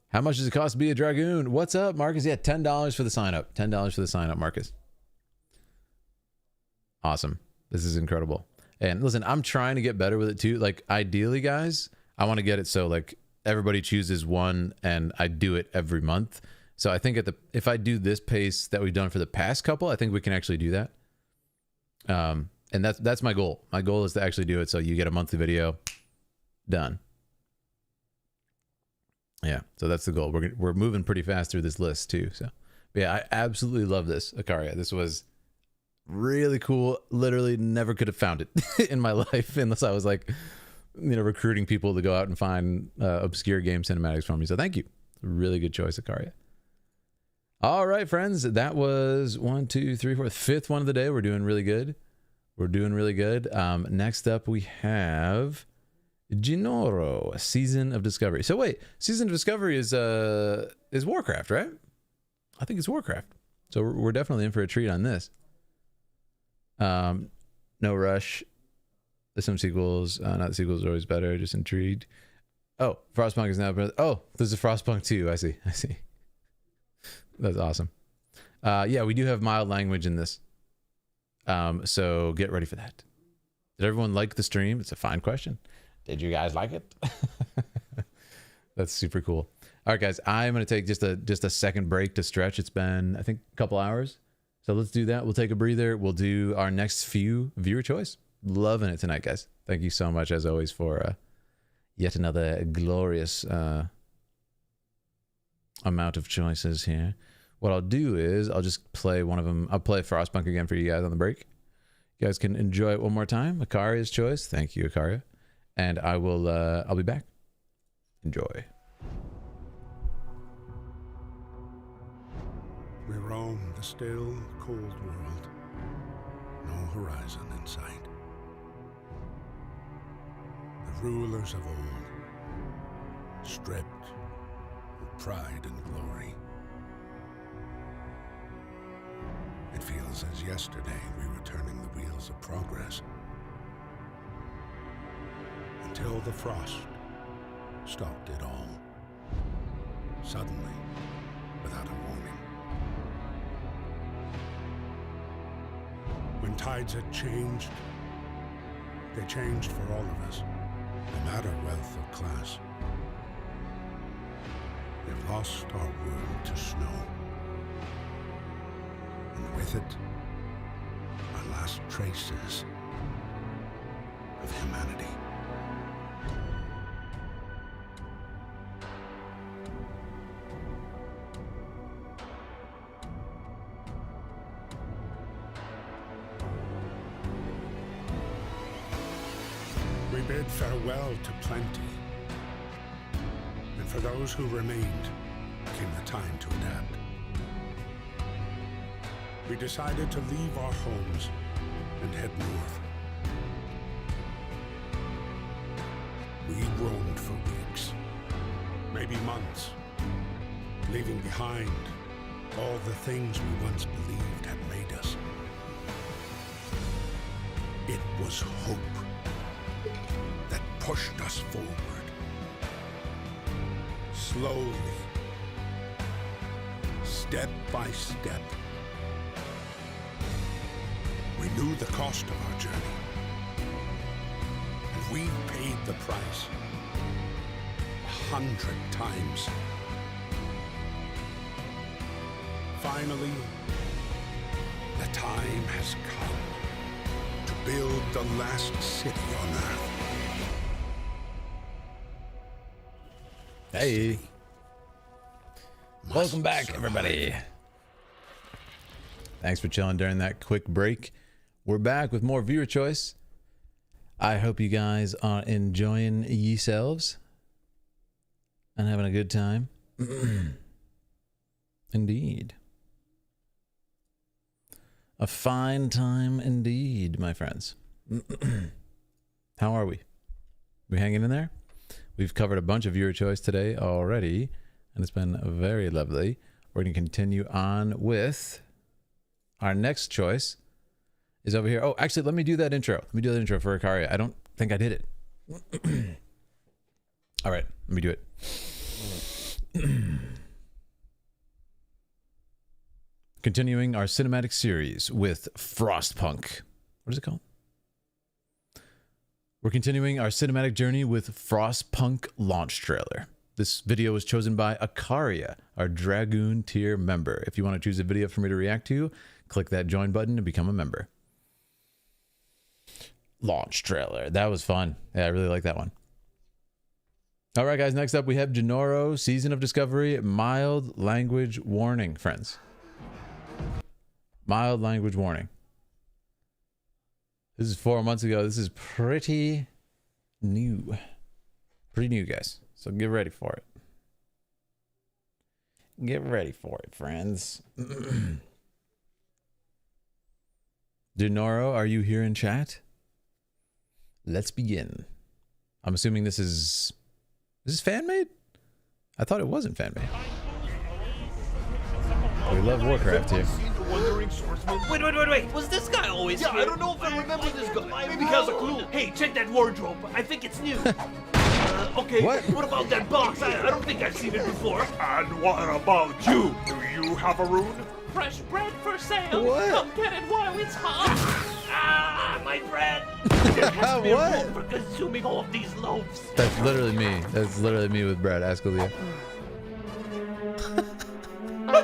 How much does it cost to be a Dragoon? What's up, Marcus? Yeah, $10 for the sign up. $10 for the sign up, Marcus. Awesome. This is incredible. And listen, I'm trying to get better with it too. Like, ideally, guys, I want to get it so like everybody chooses one and I do it every month. So I think if I do this pace that we've done for the past couple, I think we can actually do that. And that's my goal. My goal is to actually do it so you get a monthly video. Done. Yeah, so that's the goal. We're moving pretty fast through this list too. So, but yeah, I absolutely love this Ikaria. This was really cool. Literally never could have found it in my life unless I was like, recruiting people to go out and find obscure game cinematics from me. So thank you. Really good choice, Ikaria. All right, friends, that was 1, 2, 3, 4, fifth one of the day. We're doing really good. We're doing really good. Next up, we have Jinoro, Season of Discovery. So wait, Season of Discovery is Warcraft, right? I think it's Warcraft. So we're definitely in for a treat on this. No rush. There's some sequels. Not sequels are always better. Just intrigued. Oh, Frostpunk is now. Oh, there's a Frostpunk too. I see. That's awesome. Yeah, we do have mild language in this. So get ready for that. Did everyone like the stream? It's a fine question. Did you guys like it? That's super cool. All right, guys, I'm going to take just a second break to stretch. It's been, I think, a couple hours. So let's do that. We'll take a breather. We'll do our next few viewer choice. Loving it tonight, guys. Thank you so much, as always, for yet another glorious amount of choices here. What I'll do is I'll just play one of them. I'll play Frostpunk again for you guys on the break. You guys can enjoy it one more time. Ikaria's choice. Thank you, Ikaria. And I will. I'll be back. Enjoy.
We roam the still, cold world. No horizon in sight. The rulers of old, stripped of pride and glory. It feels as yesterday we were turning the wheels of progress. Until the frost stopped it all. Suddenly, without a warning. When tides had changed, they changed for all of us, no matter wealth or class. We've lost our world to snow. And with it, our last traces of humanity. We bid farewell to plenty, and for those who remained came the time to adapt. We decided to leave our homes and head north. We roamed for weeks, maybe months, leaving behind all the things we once believed had made us. It was hope that pushed us forward. Slowly, step by step. We knew the cost of our journey, and we paid the price 100 times. Finally, the time has come to build the last city on Earth.
Hey. Welcome back, everybody. Thanks for chilling during that quick break. We're back with more viewer choice. I hope you guys are enjoying yourselves and having a good time. Indeed. A fine time indeed, my friends. How are we? We hanging in there? We've covered a bunch of viewer choice today already, and it's been very lovely. We're going to continue on with our next choice. Is over here. Oh, actually, let me do that intro. Let me do that intro for Ikaria. I don't think I did it. All right, let me do it. Continuing our cinematic series with Frostpunk. What is it called? We're continuing our cinematic journey with Frostpunk launch trailer. This video was chosen by Ikaria, our Dragoon tier member. If you want to choose a video for me to react to, click that join button and become a member. Launch trailer. That was fun. Yeah, I really like that one. All right, guys. Next up, we have Genoro, Season of Discovery, mild language warning, friends. Mild language warning. This is 4 months ago. This is pretty new. Pretty new, guys. So get ready for it. Get ready for it, friends. Genoro, are you here in chat? Let's begin. I'm assuming this is fan made? I thought it wasn't fan made. We love Warcraft here.
Wait. Was this guy always here? I don't know if I remember this guy. Maybe he has a clue. Hey, check that wardrobe. I think it's new. Okay. What about that box? I don't think I've seen it before.
And what about you? Do you have a rune?
Fresh bread for sale.
What?
Come get it while it's hot. My bread. There has to be a rule for consuming all of these loaves.
That's literally me. That's literally me with bread. Ask Aaliyah.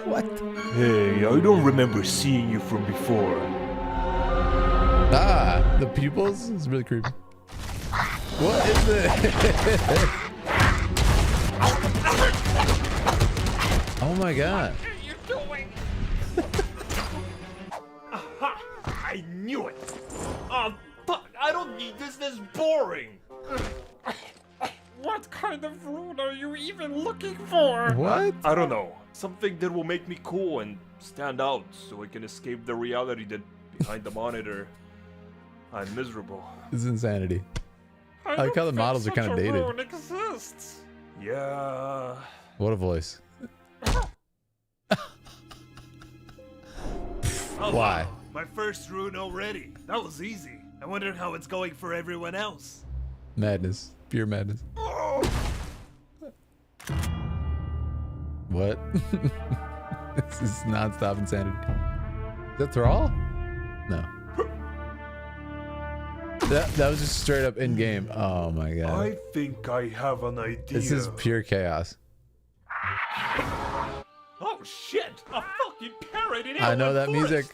What?
Hey, I don't remember seeing you from before.
Ah, the pupils? It's really creepy. What is it? Oh my god.
What are you doing? Aha! I knew it. Fuck! I don't need this. This is boring. What kind of rune are you even looking for?
What?
I don't know. Something that will make me cool and stand out so I can escape the reality that behind the monitor I'm miserable.
This is insanity. I like how the models are kind of dated.
Rune exists.
Yeah.
What a voice. Why?
My first rune already. That was easy. I wonder how it's going for everyone else.
Madness. Pure madness. What? This is non-stop insanity. Is that Thrall? No. That was just straight up in game. Oh my god.
I think I have an idea.
This is pure chaos.
Oh shit! A fucking parrot in
I know that music.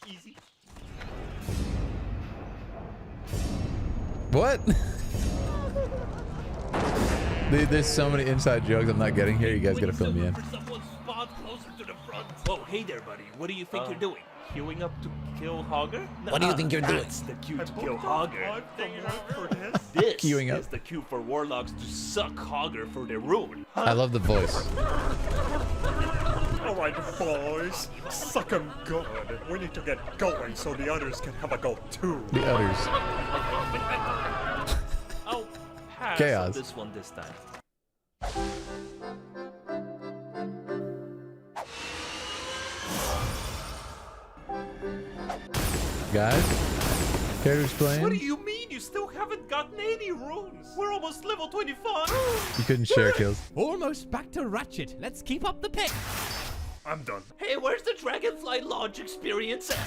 Easy.
What? Dude, there's so many inside jokes I'm not getting here. You guys gotta fill me in.
Whoa, hey there, buddy. What do you think you're doing? Queuing up to kill Hogger?
What do you think you're doing?
That's the queue to kill Hogger. This
Queuing up.
is the queue for warlocks to suck Hogger for their rune.
I love the voice.
Alright, boys. Suck 'em good. We need to get going so the others can have a go too.
The others.
Oh, pass
Chaos.
on this one this time.
Guys, characters playing.
What do you mean? You still haven't gotten any runes? We're almost level 25.
You couldn't share kills.
Almost back to Ratchet. Let's keep up the pace.
I'm done.
Hey, where's the Dragonfly launch experience at?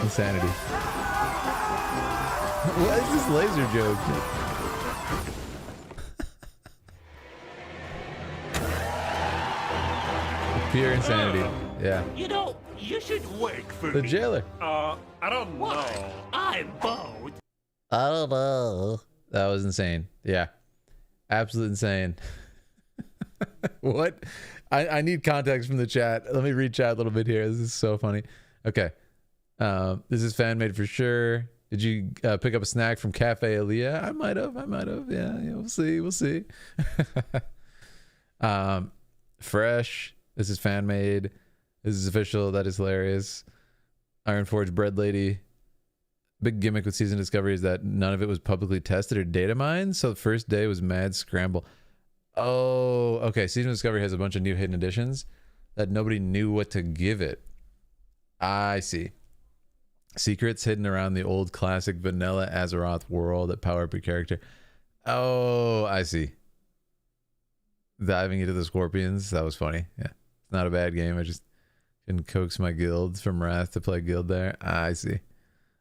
Insanity. What is this laser joke? Pure insanity. Yeah.
You know, you should work for
The
me.
jailer.
I don't know.
I'm both.
I don't know. That was insane. Yeah. Absolute insane. What? I need context from the chat. Let me read chat a little bit here. This is so funny. Okay. This is fan made for sure. Did you pick up a snack from Cafe Aaliyah? I might have. Yeah, we'll see. We'll see. Fresh. This is fan made. This is official. That is hilarious. Ironforge Bread Lady. Big gimmick with Season Discovery is that none of it was publicly tested or data mined. So the first day was mad scramble. Oh, okay. Season Discovery has a bunch of new hidden additions that nobody knew what to give it. I see. Secrets hidden around the old classic vanilla Azeroth world that power up your character. Oh, I see. Diving into the scorpions. That was funny. Yeah. It's not a bad game. I just can coax my guilds from Wrath to play guild there. I see.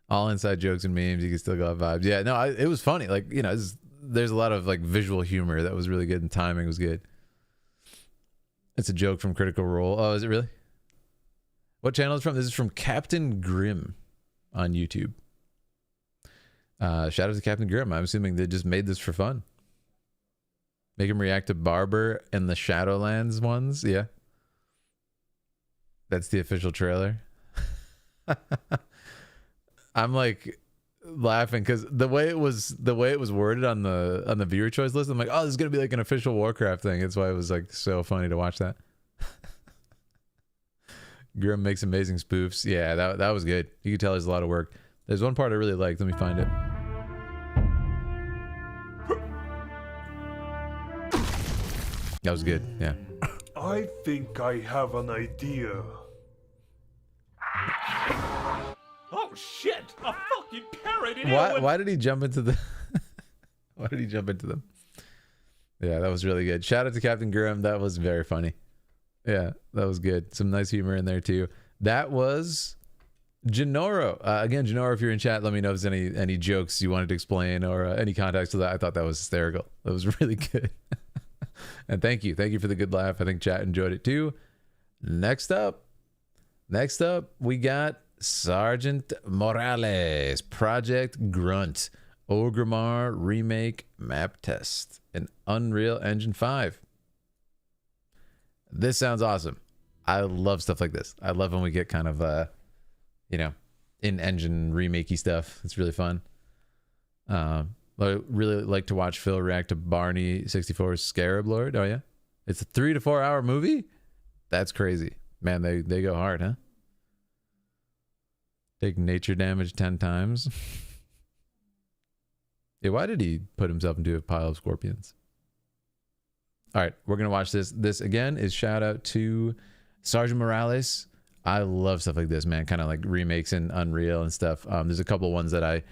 All inside jokes and memes. You can still go vibes. Yeah, no, it was funny. Like, you know, there's a lot of like visual humor that was really good and timing was good. It's a joke from Critical Role. Oh, is it really? What channel is it from? This is from Captain Grimm on YouTube. Shout out to Captain Grimm. I'm assuming they just made this for fun. Make him react to Barber and the Shadowlands ones. Yeah. That's the official trailer. I'm like laughing because the way it was worded on the viewer choice list, I'm like, oh, this is gonna be like an official Warcraft thing. That's why it was like so funny to watch that. Grimm makes amazing spoofs. Yeah, that was good. You can tell there's a lot of work. There's one part I really liked. Let me find it. That was good. Yeah.
I think I have an idea.
Oh shit! A fucking parrot in here!
Why did he jump into the? Why did he jump into them? Yeah, that was really good. Shout out to Captain Grimm. That was very funny. Yeah, that was good. Some nice humor in there too. That was Genoro. Again, Genoro, if you're in chat, let me know if there's any jokes you wanted to explain or any context to that. I thought that was hysterical. That was really good. And thank you for the good laugh. I think chat enjoyed it too. Next up, we got Sergeant Morales, Project Grunt, Orgrimmar remake map test, in Unreal Engine 5. This sounds awesome. I love stuff like this. I love when we get kind of in-engine remakey stuff. It's really fun. I really like to watch Phil react to Barney 64's Scarab Lord. Oh yeah, it's a 3 to 4 hour movie. That's crazy, man. They go hard, huh? Take nature damage 10 times. Yeah, why did he put himself into a pile of scorpions? All right, we're gonna watch this. This again is shout out to Sergeant Morales. I love stuff like this, man. Kind of like remakes in Unreal and stuff. There's a couple ones that I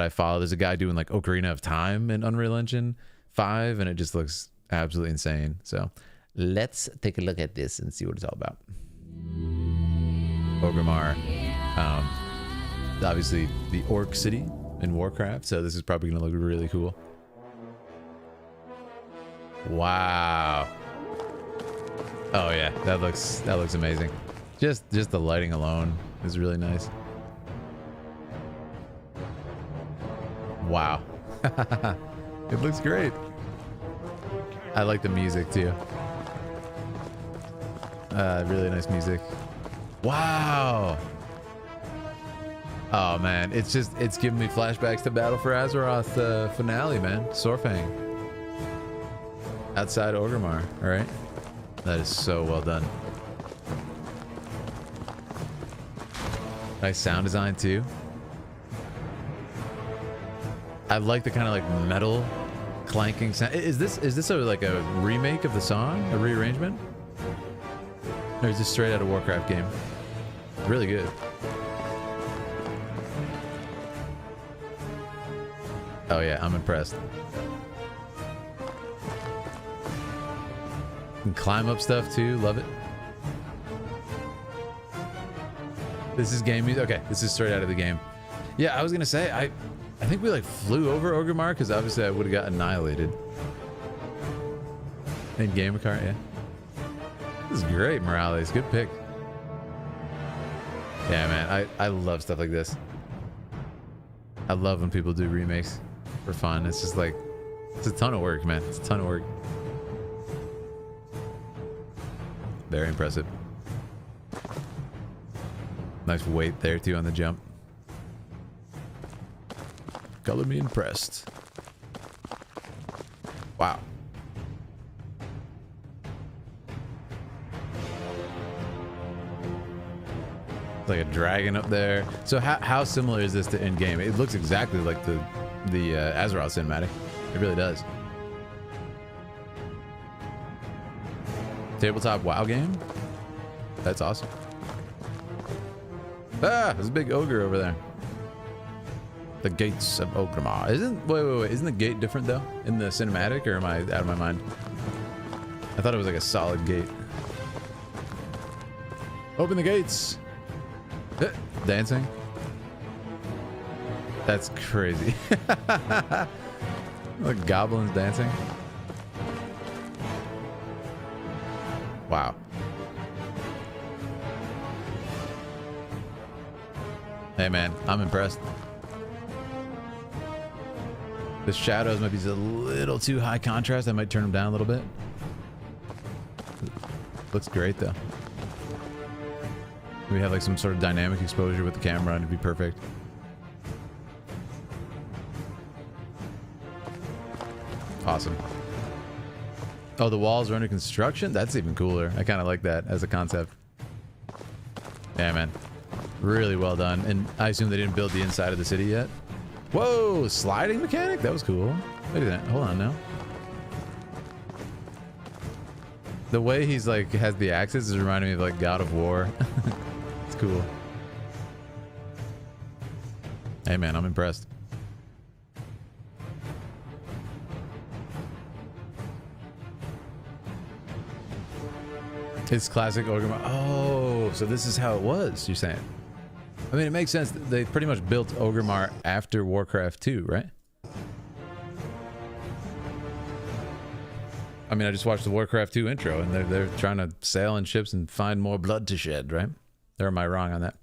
follow. There's a guy doing like Ocarina of Time in Unreal Engine 5, and it just looks absolutely insane. So let's take a look at this and see what it's all about. Orgrimmar, obviously the Orc City in Warcraft, so this is probably gonna look really cool. Wow. Oh yeah, that looks amazing. Just the lighting alone is really nice. Wow. It looks great. I like the music too. Really nice music. Wow. Oh man, it's giving me flashbacks to Battle for Azeroth finale, man. Sorfang. Outside Orgrimmar, all right? That is so well done. Nice sound design too. I like the kind of like metal clanking sound. Is this like a remake of the song, a rearrangement, or is this straight out of Warcraft game? Really good. Oh yeah, I'm impressed. And climb up stuff too, love it. This is game music. Okay, this is straight out of the game. Yeah, I was gonna say I think we like flew over Orgrimmar because obviously I would have got annihilated. In game car, yeah. This is great, Morales. Good pick. Yeah, man, I love stuff like this. I love when people do remakes for fun. It's just like, it's a ton of work, man. It's a ton of work. Very impressive. Nice weight there too on the jump. Color me impressed. Wow. It's like a dragon up there. So how similar is this to in-game? It looks exactly like the Azeroth cinematic. It really does. Tabletop WoW game? That's awesome. Ah, there's a big ogre over there. The gates of Orgrimmar. Wait. Isn't the gate different though in the cinematic, or am I out of my mind? I thought it was like a solid gate. Open the gates. Dancing. That's crazy. Like goblins dancing. Wow. Hey man, I'm impressed. The shadows might be a little too high contrast. I might turn them down a little bit. Looks great though. We have like some sort of dynamic exposure with the camera and it'd be perfect. Awesome. Oh, the walls are under construction? That's even cooler. I kind of like that as a concept. Yeah, man. Really well done. And I assume they didn't build the inside of the city yet. Whoa, sliding mechanic? That was cool. Look at that. Hold on now. The way he's like has the axes is reminding me of like God of War. It's cool. Hey man, I'm impressed. It's classic Orgrimmar. Oh, so this is how it was, you're saying? I mean, it makes sense. They pretty much built Orgrimmar after Warcraft 2, right? I mean, I just watched the Warcraft 2 intro, and they're trying to sail in ships and find more blood to shed, right? Or am I wrong on that?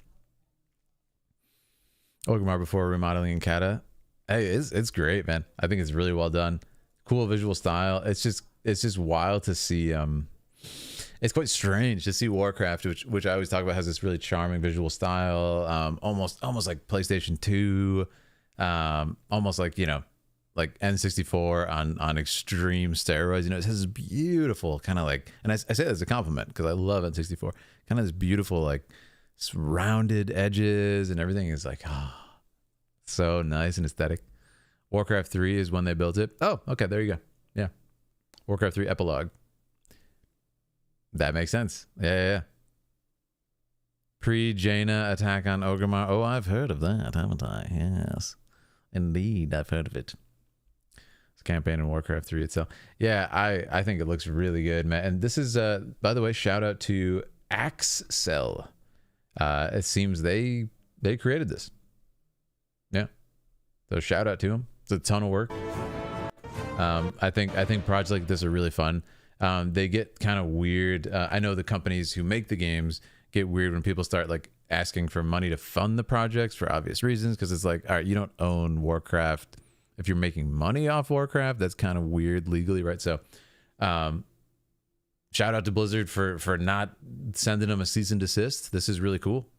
Orgrimmar before remodeling in Kata. Hey, it's great, man. I think it's really well done. Cool visual style. It's just wild to see. It's quite strange to see Warcraft, which I always talk about, has this really charming visual style, almost like PlayStation 2, almost like, you know, like N64 on extreme steroids. You know, it has this beautiful kind of like, and I say that as a compliment because I love N64, kind of this beautiful like rounded edges and everything is like, so nice and aesthetic. Warcraft 3 is when they built it. Oh, okay, there you go. Yeah, Warcraft 3 epilogue. That makes sense. Yeah. Pre-Jaina attack on Orgrimmar. Oh, I've heard of that, haven't I? Yes. Indeed, I've heard of it. It's campaign in Warcraft 3 itself. Yeah, I think it looks really good, man. And this is, by the way, shout out to Axcel. It seems they created this. Yeah. So shout out to them. It's a ton of work. I think projects like this are really fun. They get kind of weird. I know the companies who make the games get weird when people start like asking for money to fund the projects for obvious reasons, because it's like, all right, you don't own Warcraft. If you're making money off Warcraft, that's kind of weird legally, right? So shout out to Blizzard for not sending them a cease and desist. This is really cool.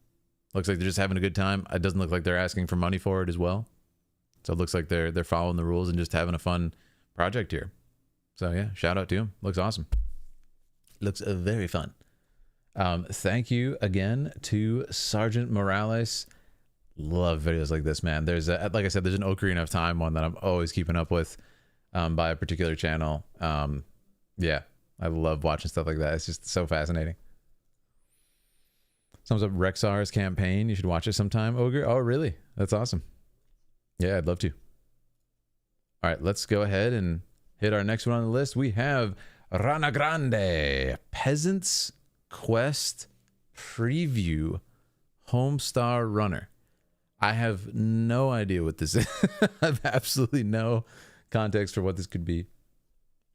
Looks like they're just having a good time. It doesn't look like they're asking for money for it as well. So it looks like they're following the rules and just having a fun project here. So yeah, shout out to him. Looks awesome. Looks very fun. Thank you again to Sergeant Morales. Love videos like this, man. There's like I said, there's an Ocarina of Time one that I'm always keeping up with by a particular channel. Yeah, I love watching stuff like that. It's just so fascinating. Sums up Rexar's campaign. You should watch it sometime, Ogre. Oh, really? That's awesome. Yeah, I'd love to. All right, let's go ahead and hit our next one on the list. We have Rana Grande, Peasant's Quest Preview Homestar Runner. I have no idea what this is. I have absolutely no context for what this could be.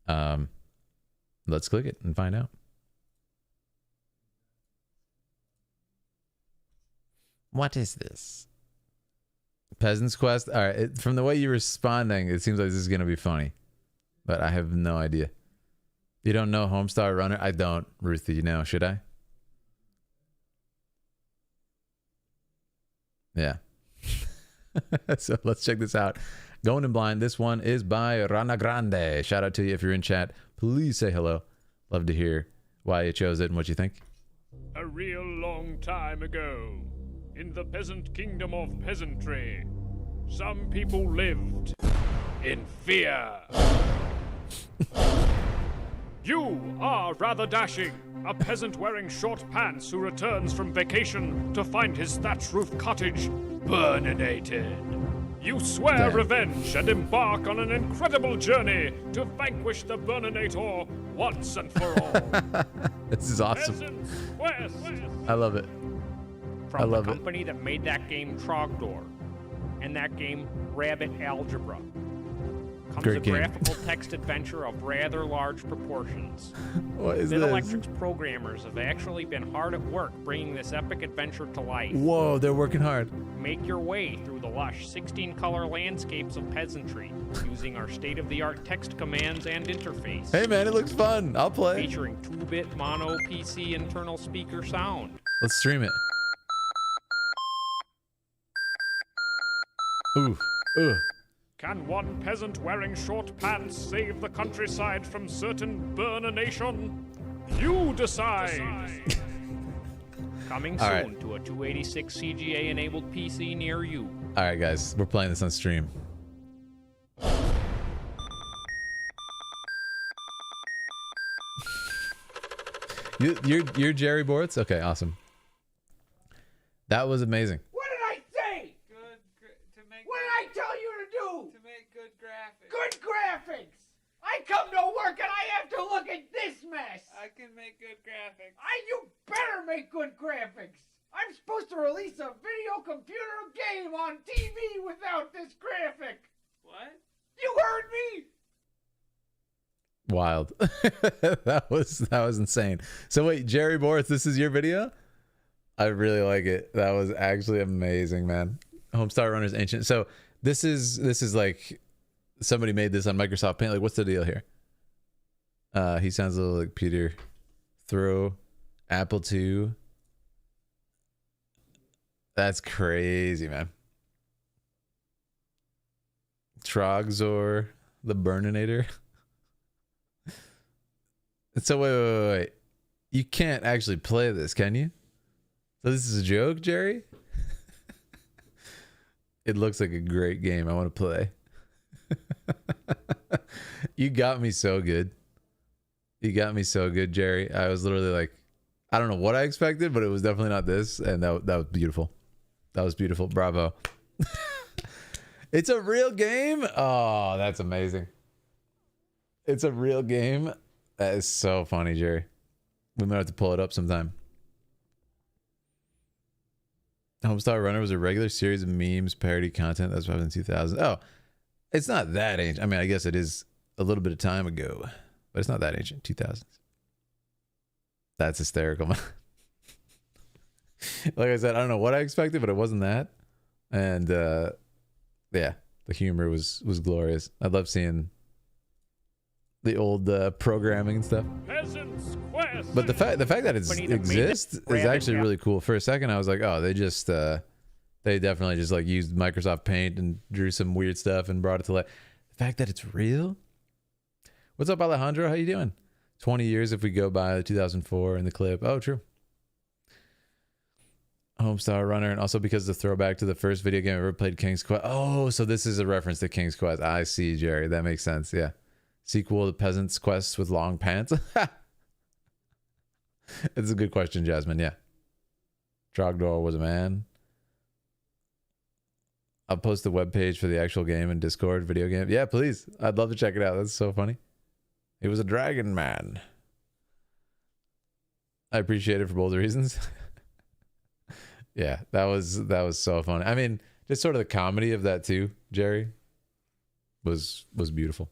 Let's click it and find out. What is this? Peasant's Quest? All right, from the way you're responding, it seems like this is going to be funny. But I have no idea. You don't know Homestar Runner? I don't, Ruthie. You know, should I? Yeah. So let's check this out. Going in blind. This one is by Rana Grande. Shout out to you if you're in chat. Please say hello. Love to hear why you chose it and what you think.
A real long time ago, in the peasant kingdom of peasantry, some people lived in fear. You are rather dashing, a peasant wearing short pants who returns from vacation to find his thatch-roofed cottage burninated. You swear revenge and embark on an incredible journey to vanquish the Burninator once and for all.
This is awesome. I love it.
From the company that made that game Trogdor and that game Rabbit Algebra.
comes
Great
a
game.
graphical text adventure of rather large proportions.
What is
Mid-Electric's programmers have actually been hard at work bringing this epic adventure to life.
Whoa, they're working hard.
Make your way through the lush 16-color landscapes of peasantry using our state-of-the-art text commands and interface.
Hey man, it looks fun. I'll play.
Featuring 2-bit mono PC internal speaker sound.
Let's stream it. Ooh, ooh.
Can one peasant wearing short pants save the countryside from certain burnination? You decide! Coming
All
soon
right.
to a 286 CGA-enabled PC near you.
All right, guys, we're playing this on stream. You're Jerry Bortz? Okay, awesome. That was amazing.
What did I say? What did I tell you to do? To make good graphics. Good graphics. I come to work and I have to look at this mess. I can make good graphics. You better make good graphics. I'm supposed to release a video computer game on TV without this graphic. What? You heard me.
Wild. that was insane. So wait, Jerry Bortz, this is your video? I really like it. That was actually amazing, man. Homestar Runner's Ancient. So this is like somebody made this on Microsoft Paint. Like, what's the deal here? He sounds a little like Peter Throw, Apple II. That's crazy, man. Trogzor, the Burninator. So wait. You can't actually play this, can you? So this is a joke, Jerry? It looks like a great game. I want to play. You got me so good. You got me so good, Jerry. I was literally like, I don't know what I expected, but it was definitely not this. And that was beautiful. That was beautiful. Bravo. It's a real game? Oh, that's amazing. It's a real game? That is so funny, Jerry. We might have to pull it up sometime. Homestar Runner was a regular series of memes, parody content that was probably in 2000. Oh, it's not that ancient. I mean, I guess it is a little bit of time ago, but it's not that ancient. 2000s. That's hysterical, man. Like I said, I don't know what I expected, but it wasn't that. And yeah, the humor was glorious. I love seeing the old programming and stuff.
Peasants Quest.
But the fact that it exists is actually really cool. For a second, I was like, oh, they definitely just like used Microsoft Paint and drew some weird stuff and brought it to life. The fact that it's real. What's up, Alejandro? How you doing? 20 years if we go by 2004 in the clip. Oh, true. Homestar Runner, and also because the throwback to the first video game I ever played, King's Quest. Oh, so this is a reference to King's Quest. I see, Jerry. That makes sense. Yeah. Sequel to Peasant's Quest with long pants. It's a good question, Jasmine. Yeah. Trogdor was a man. I'll post the webpage for the actual game in Discord video game. Yeah, please. I'd love to check it out. That's so funny. He was a dragon man. I appreciate it for both reasons. Yeah, that was so funny. I mean, just sort of the comedy of that too, Jerry, was beautiful.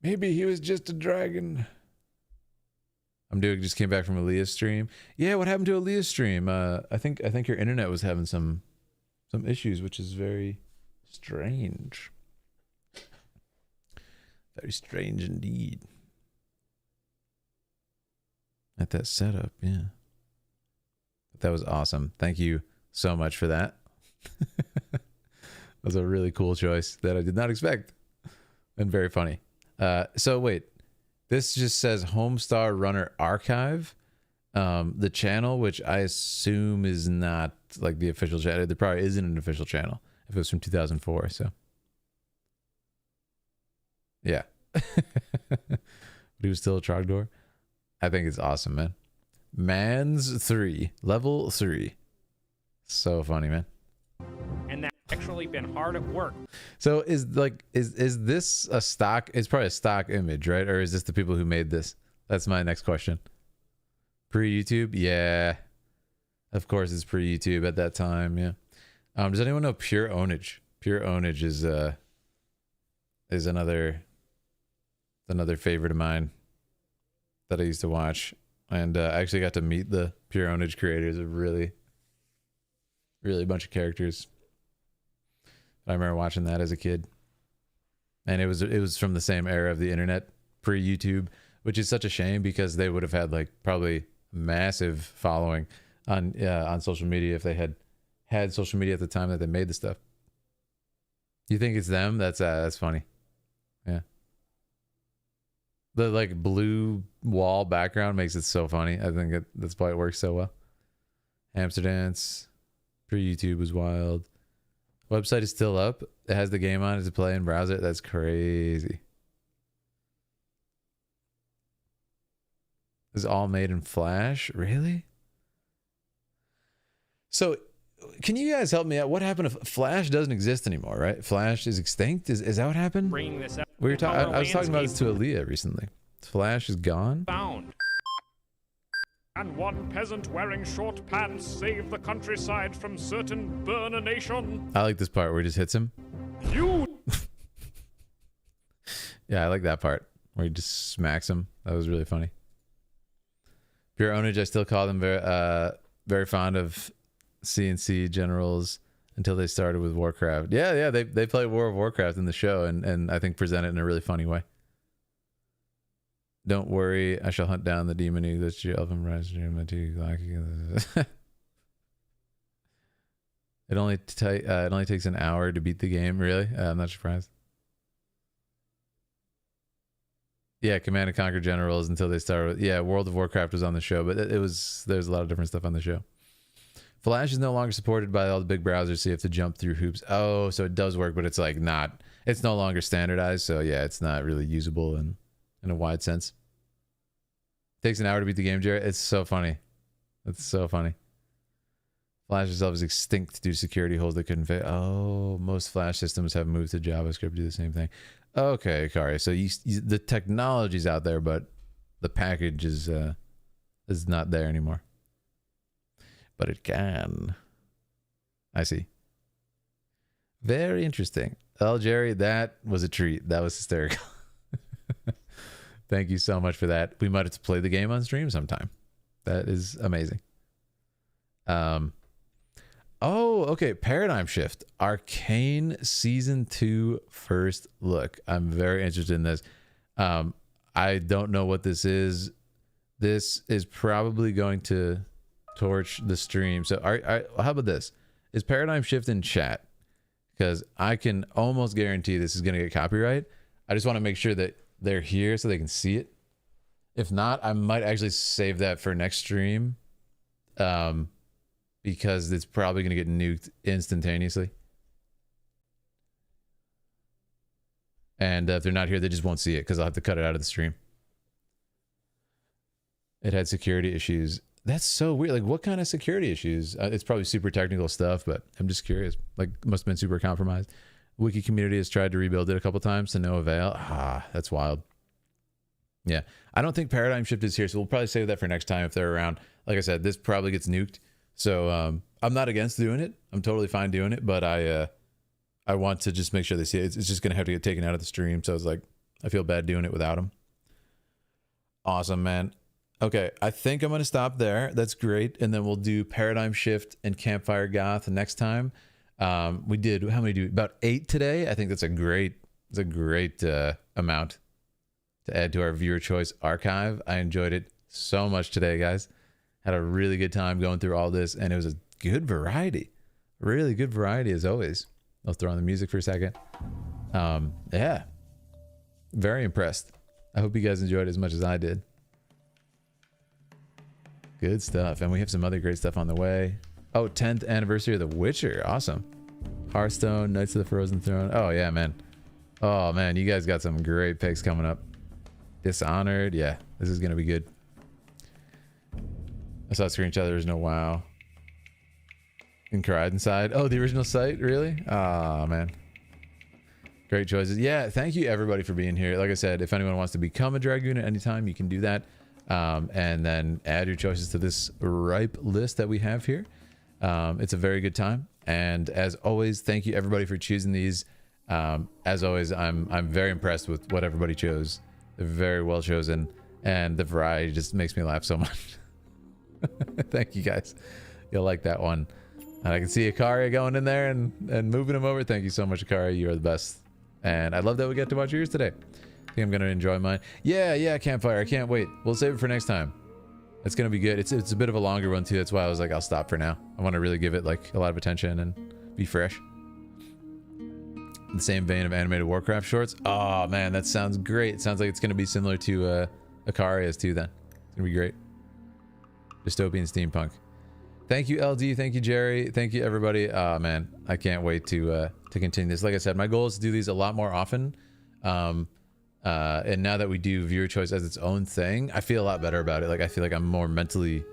Maybe he was just a dragon. Just came back from Aaliyah's stream. Yeah, what happened to Aaliyah's stream? I think your internet was having some issues, which is very strange. Very strange indeed. At that setup, yeah. That was awesome. Thank you so much for that. That was a really cool choice that I did not expect. And very funny. So wait, this just says Homestar Runner Archive. The channel, which I assume is not like the official channel. There probably isn't an official channel if it was from 2004. So yeah. But he was still a Trogdor. I think it's awesome, man. Man's 3, level 3. So funny, man.
And that's actually been hard at work.
So is this a stock? It's probably a stock image, right? Or is this the people who made this? That's my next question. Pre-YouTube? Yeah. Of course it's pre-YouTube at that time, yeah. Does anyone know Pure Ownage? Pure Ownage is is another favorite of mine that I used to watch, and I actually got to meet the Pure Ownage creators. Of really a bunch of characters. I remember watching that as a kid, and it was from the same era of the internet, pre-YouTube, which is such a shame because they would have had like probably massive following on social media if they had social media at the time that they made the stuff. You think it's them? That's funny. Yeah. The like blue wall background makes it so funny. I think that's why it works so well. Hamster Dance, pre-YouTube was wild. Website is still up. It has the game on it to play and browse it. That's crazy. This is all made in Flash? Really? So, can you guys help me out? What happened if Flash doesn't exist anymore, right? Flash is extinct? Is that what happened?
Bringing this up.
We were I was talking about this to Aaliyah recently. Flash is gone?
Found. And one peasant wearing short pants saved the countryside from certain burnination.
I like this part where he just hits him.
You.
Yeah, I like that part where he just smacks him. That was really funny. Pure Ownage, I still call them very fond of CNC generals until they started with Warcraft. Yeah, they play World of Warcraft in the show and I think present it in a really funny way. Don't worry, I shall hunt down the demon who lets you elven rise dream It only takes an hour to beat the game. Really? I'm not surprised. Yeah, Command and Conquer generals until they started. Yeah, World of Warcraft was on the show, but there's a lot of different stuff on the show. Flash is no longer supported by all the big browsers, so you have to jump through hoops. Oh, so it does work, but it's like not. It's no longer standardized, so yeah, it's not really usable in a wide sense. Takes an hour to beat the game, Jared. It's so funny. It's so funny. Flash itself is extinct due to security holes that couldn't fit. Oh, most Flash systems have moved to JavaScript to do the same thing. Okay, Kari. So the technology's out there, but the package is not there anymore. But it can. I see. Very interesting. Oh, Jerry, that was a treat. That was hysterical. Thank you so much for that. We might have to play the game on stream sometime. That is amazing. Oh, okay. Paradigm Shift. Arcane Season 2 first look. I'm very interested in this. I don't know what this is. This is probably going to torch the stream. So how about this? Is Paradigm Shift in chat? Because I can almost guarantee this is going to get copyright. I just want to make sure that they're here so they can see it. If not, I might actually save that for next stream. Because it's probably going to get nuked instantaneously. And if they're not here, they just won't see it because I'll have to cut it out of the stream. It had security issues. That's so weird. Like, what kind of security issues? It's probably super technical stuff, but I'm just curious. Like, must have been super compromised. Wiki community has tried to rebuild it a couple times to no avail. Ah, that's wild. Yeah. I don't think Paradigm Shift is here, so we'll probably save that for next time if they're around. Like I said, this probably gets nuked. So I'm not against doing it. I'm totally fine doing it, but I want to just make sure they see it. It's just going to have to get taken out of the stream. So it's like, I feel bad doing it without them. Awesome, man. Okay, I think I'm going to stop there. That's great. And then we'll do Paradigm Shift and Campfire Goth next time. We did, how many do we, about 8 today? I think that's a great amount to add to our viewer choice archive. I enjoyed it so much today, guys. Had a really good time going through all this, and it was a good variety. Really good variety as always. I'll throw on the music for a second. Yeah. Very impressed. I hope you guys enjoyed it as much as I did. Good stuff. And we have some other great stuff on the way. Oh, 10th anniversary of The Witcher. Awesome. Hearthstone, Knights of the Frozen Throne. Oh, yeah, man. Oh, man. You guys got some great picks coming up. Dishonored. Yeah, this is going to be good. I saw a screenshot. There was no WoW. And cried inside. Oh, the original site? Really? Oh, man. Great choices. Yeah, thank you, everybody, for being here. Like I said, if anyone wants to become a Dragoon at any time, you can do that. And then add your choices to this ripe list that we have here. It's a very good time. And as always, thank you, everybody, for choosing these As always, I'm very impressed with what everybody chose. They're very well chosen, and the variety just makes me laugh so much. Thank you guys. You'll like that one. And I can see Akaria going in there and moving him over. Thank you so much, Akaria. You are the best. And I love that we get to watch yours today. I think I'm gonna enjoy mine. Yeah, Campfire. I can't wait. We'll save it for next time. It's gonna be good. It's a bit of a longer one too. That's why I was like, I'll stop for now. I want to really give it like a lot of attention and be fresh. In the same vein of animated Warcraft shorts. Oh man, that sounds great. It sounds like it's gonna be similar to Akaria's too. Then it's gonna be great. Dystopian steampunk. Thank you, LD. Thank you, Jerry. Thank you, everybody. Oh man, I can't wait to continue this. Like I said, my goal is to do these a lot more often. And now that we do viewer choice as its own thing, I feel a lot better about it. Like I feel like I'm more mentally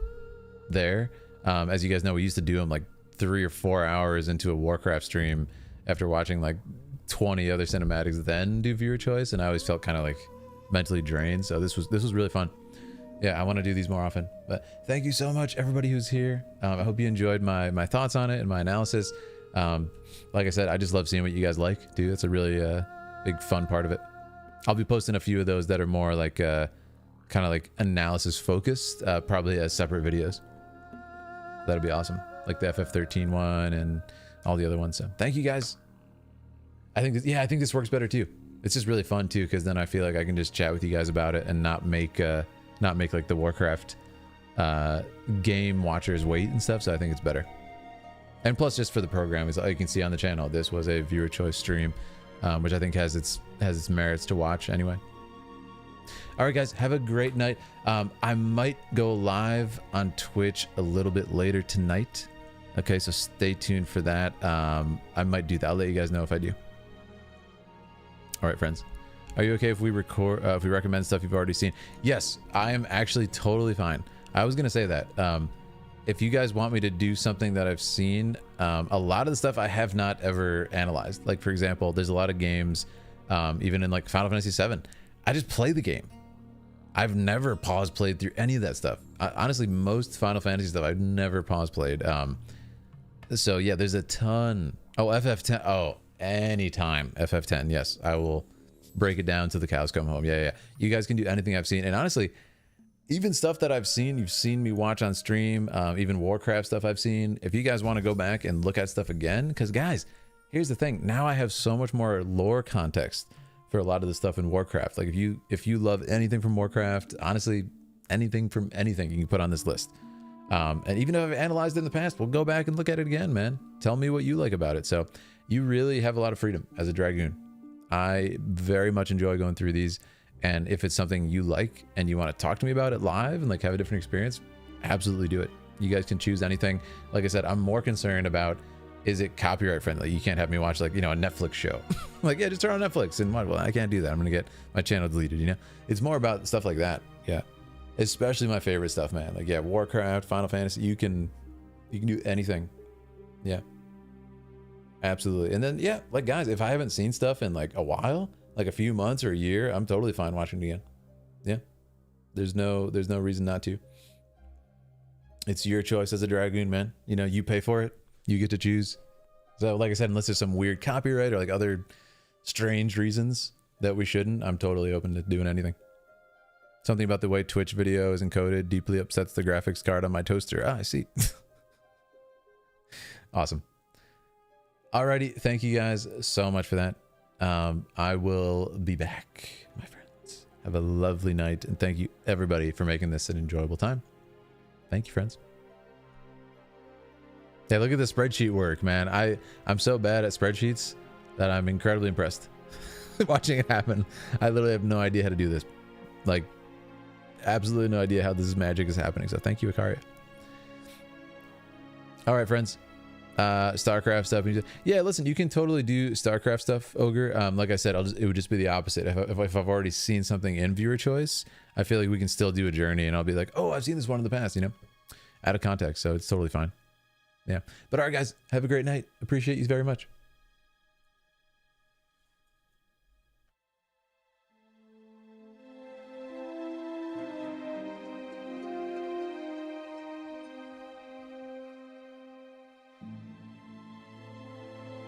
there. As you guys know, we used to do them like 3 or 4 hours into a Warcraft stream after watching like 20 other cinematics, then do viewer choice, and I always felt kind of like mentally drained. So this was really fun. Yeah, I want to do these more often. But thank you so much, everybody who's here. I hope you enjoyed my thoughts on it and my analysis. Like I said, I just love seeing what you guys like, dude. That's a really big fun part of it. I'll be posting a few of those that are more like kind of like analysis focused, probably as separate videos. That'll be awesome, like the FF13 one and all the other ones. So thank you guys. I think this works better too. It's just really fun too, because then I feel like I can just chat with you guys about it and not make like the Warcraft game watchers wait and stuff. So I think it's better. And plus, just for the program, as you can see on the channel, this was a viewer choice stream, which I think has its merits to watch anyway. All right, guys, have a great night. I might go live on Twitch a little bit later tonight. Okay, so stay tuned for that. I might do that. I'll let you guys know if I do. All right, friends. Are you okay if we recommend stuff you've already seen? Yes, I am actually totally fine. I was gonna say that. If you guys want me to do something that I've seen, a lot of the stuff I have not ever analyzed. Like for example, there's a lot of games, even in like Final Fantasy VII, I just play the game. I've never played through any of that stuff. Honestly, most Final Fantasy stuff I've never played. So yeah, there's a ton. Oh, FF10. Oh, anytime FF10. Yes, I will break it down till the cows come home. Yeah. You guys can do anything I've seen, and honestly, even stuff that I've seen, you've seen me watch on stream, even Warcraft stuff I've seen. If you guys want to go back and look at stuff again, because guys, here's the thing. Now I have so much more lore context for a lot of the stuff in Warcraft. Like if you love anything from Warcraft, honestly, anything from anything you can put on this list. And even if I've analyzed it in the past, we'll go back and look at it again, man. Tell me what you like about it. So you really have a lot of freedom as a Dragoon. I very much enjoy going through these. And if it's something you like and you want to talk to me about it live and like have a different experience, absolutely do it. You guys can choose anything. Like I said, I'm more concerned about, is it copyright friendly? You can't have me watch like, a Netflix show. Like, yeah, just turn on Netflix and what? Well, I can't do that. I'm going to get my channel deleted, It's more about stuff like that. Yeah. Especially my favorite stuff, man. Like, yeah, Warcraft, Final Fantasy, you can do anything. Yeah. Absolutely. And then, yeah, like guys, if I haven't seen stuff in like a while, like a few months or a year, I'm totally fine watching it again. Yeah. There's no reason not to. It's your choice as a Dragoon, man. You pay for it. You get to choose. So like I said, unless there's some weird copyright or like other strange reasons that we shouldn't, I'm totally open to doing anything. Something about the way Twitch video is encoded deeply upsets the graphics card on my toaster. I see. Awesome. Alrighty, thank you guys so much for that. I will be back, my friends. Have a lovely night, and thank you everybody for making this an enjoyable time. Thank you, friends. Yeah, look at the spreadsheet work, man. I'm so bad at spreadsheets that I'm incredibly impressed watching it happen. I literally have no idea how to do this. Like, absolutely no idea how this magic is happening. So thank you, Akaria. All right, friends. StarCraft stuff. Yeah, listen, you can totally do StarCraft stuff, Ogre. Like I said, it would just be the opposite. If I've already seen something in viewer choice, I feel like we can still do a journey, and I'll be like, oh, I've seen this one in the past, out of context. So it's totally fine. Yeah. But all right, guys, have a great night. Appreciate you very much.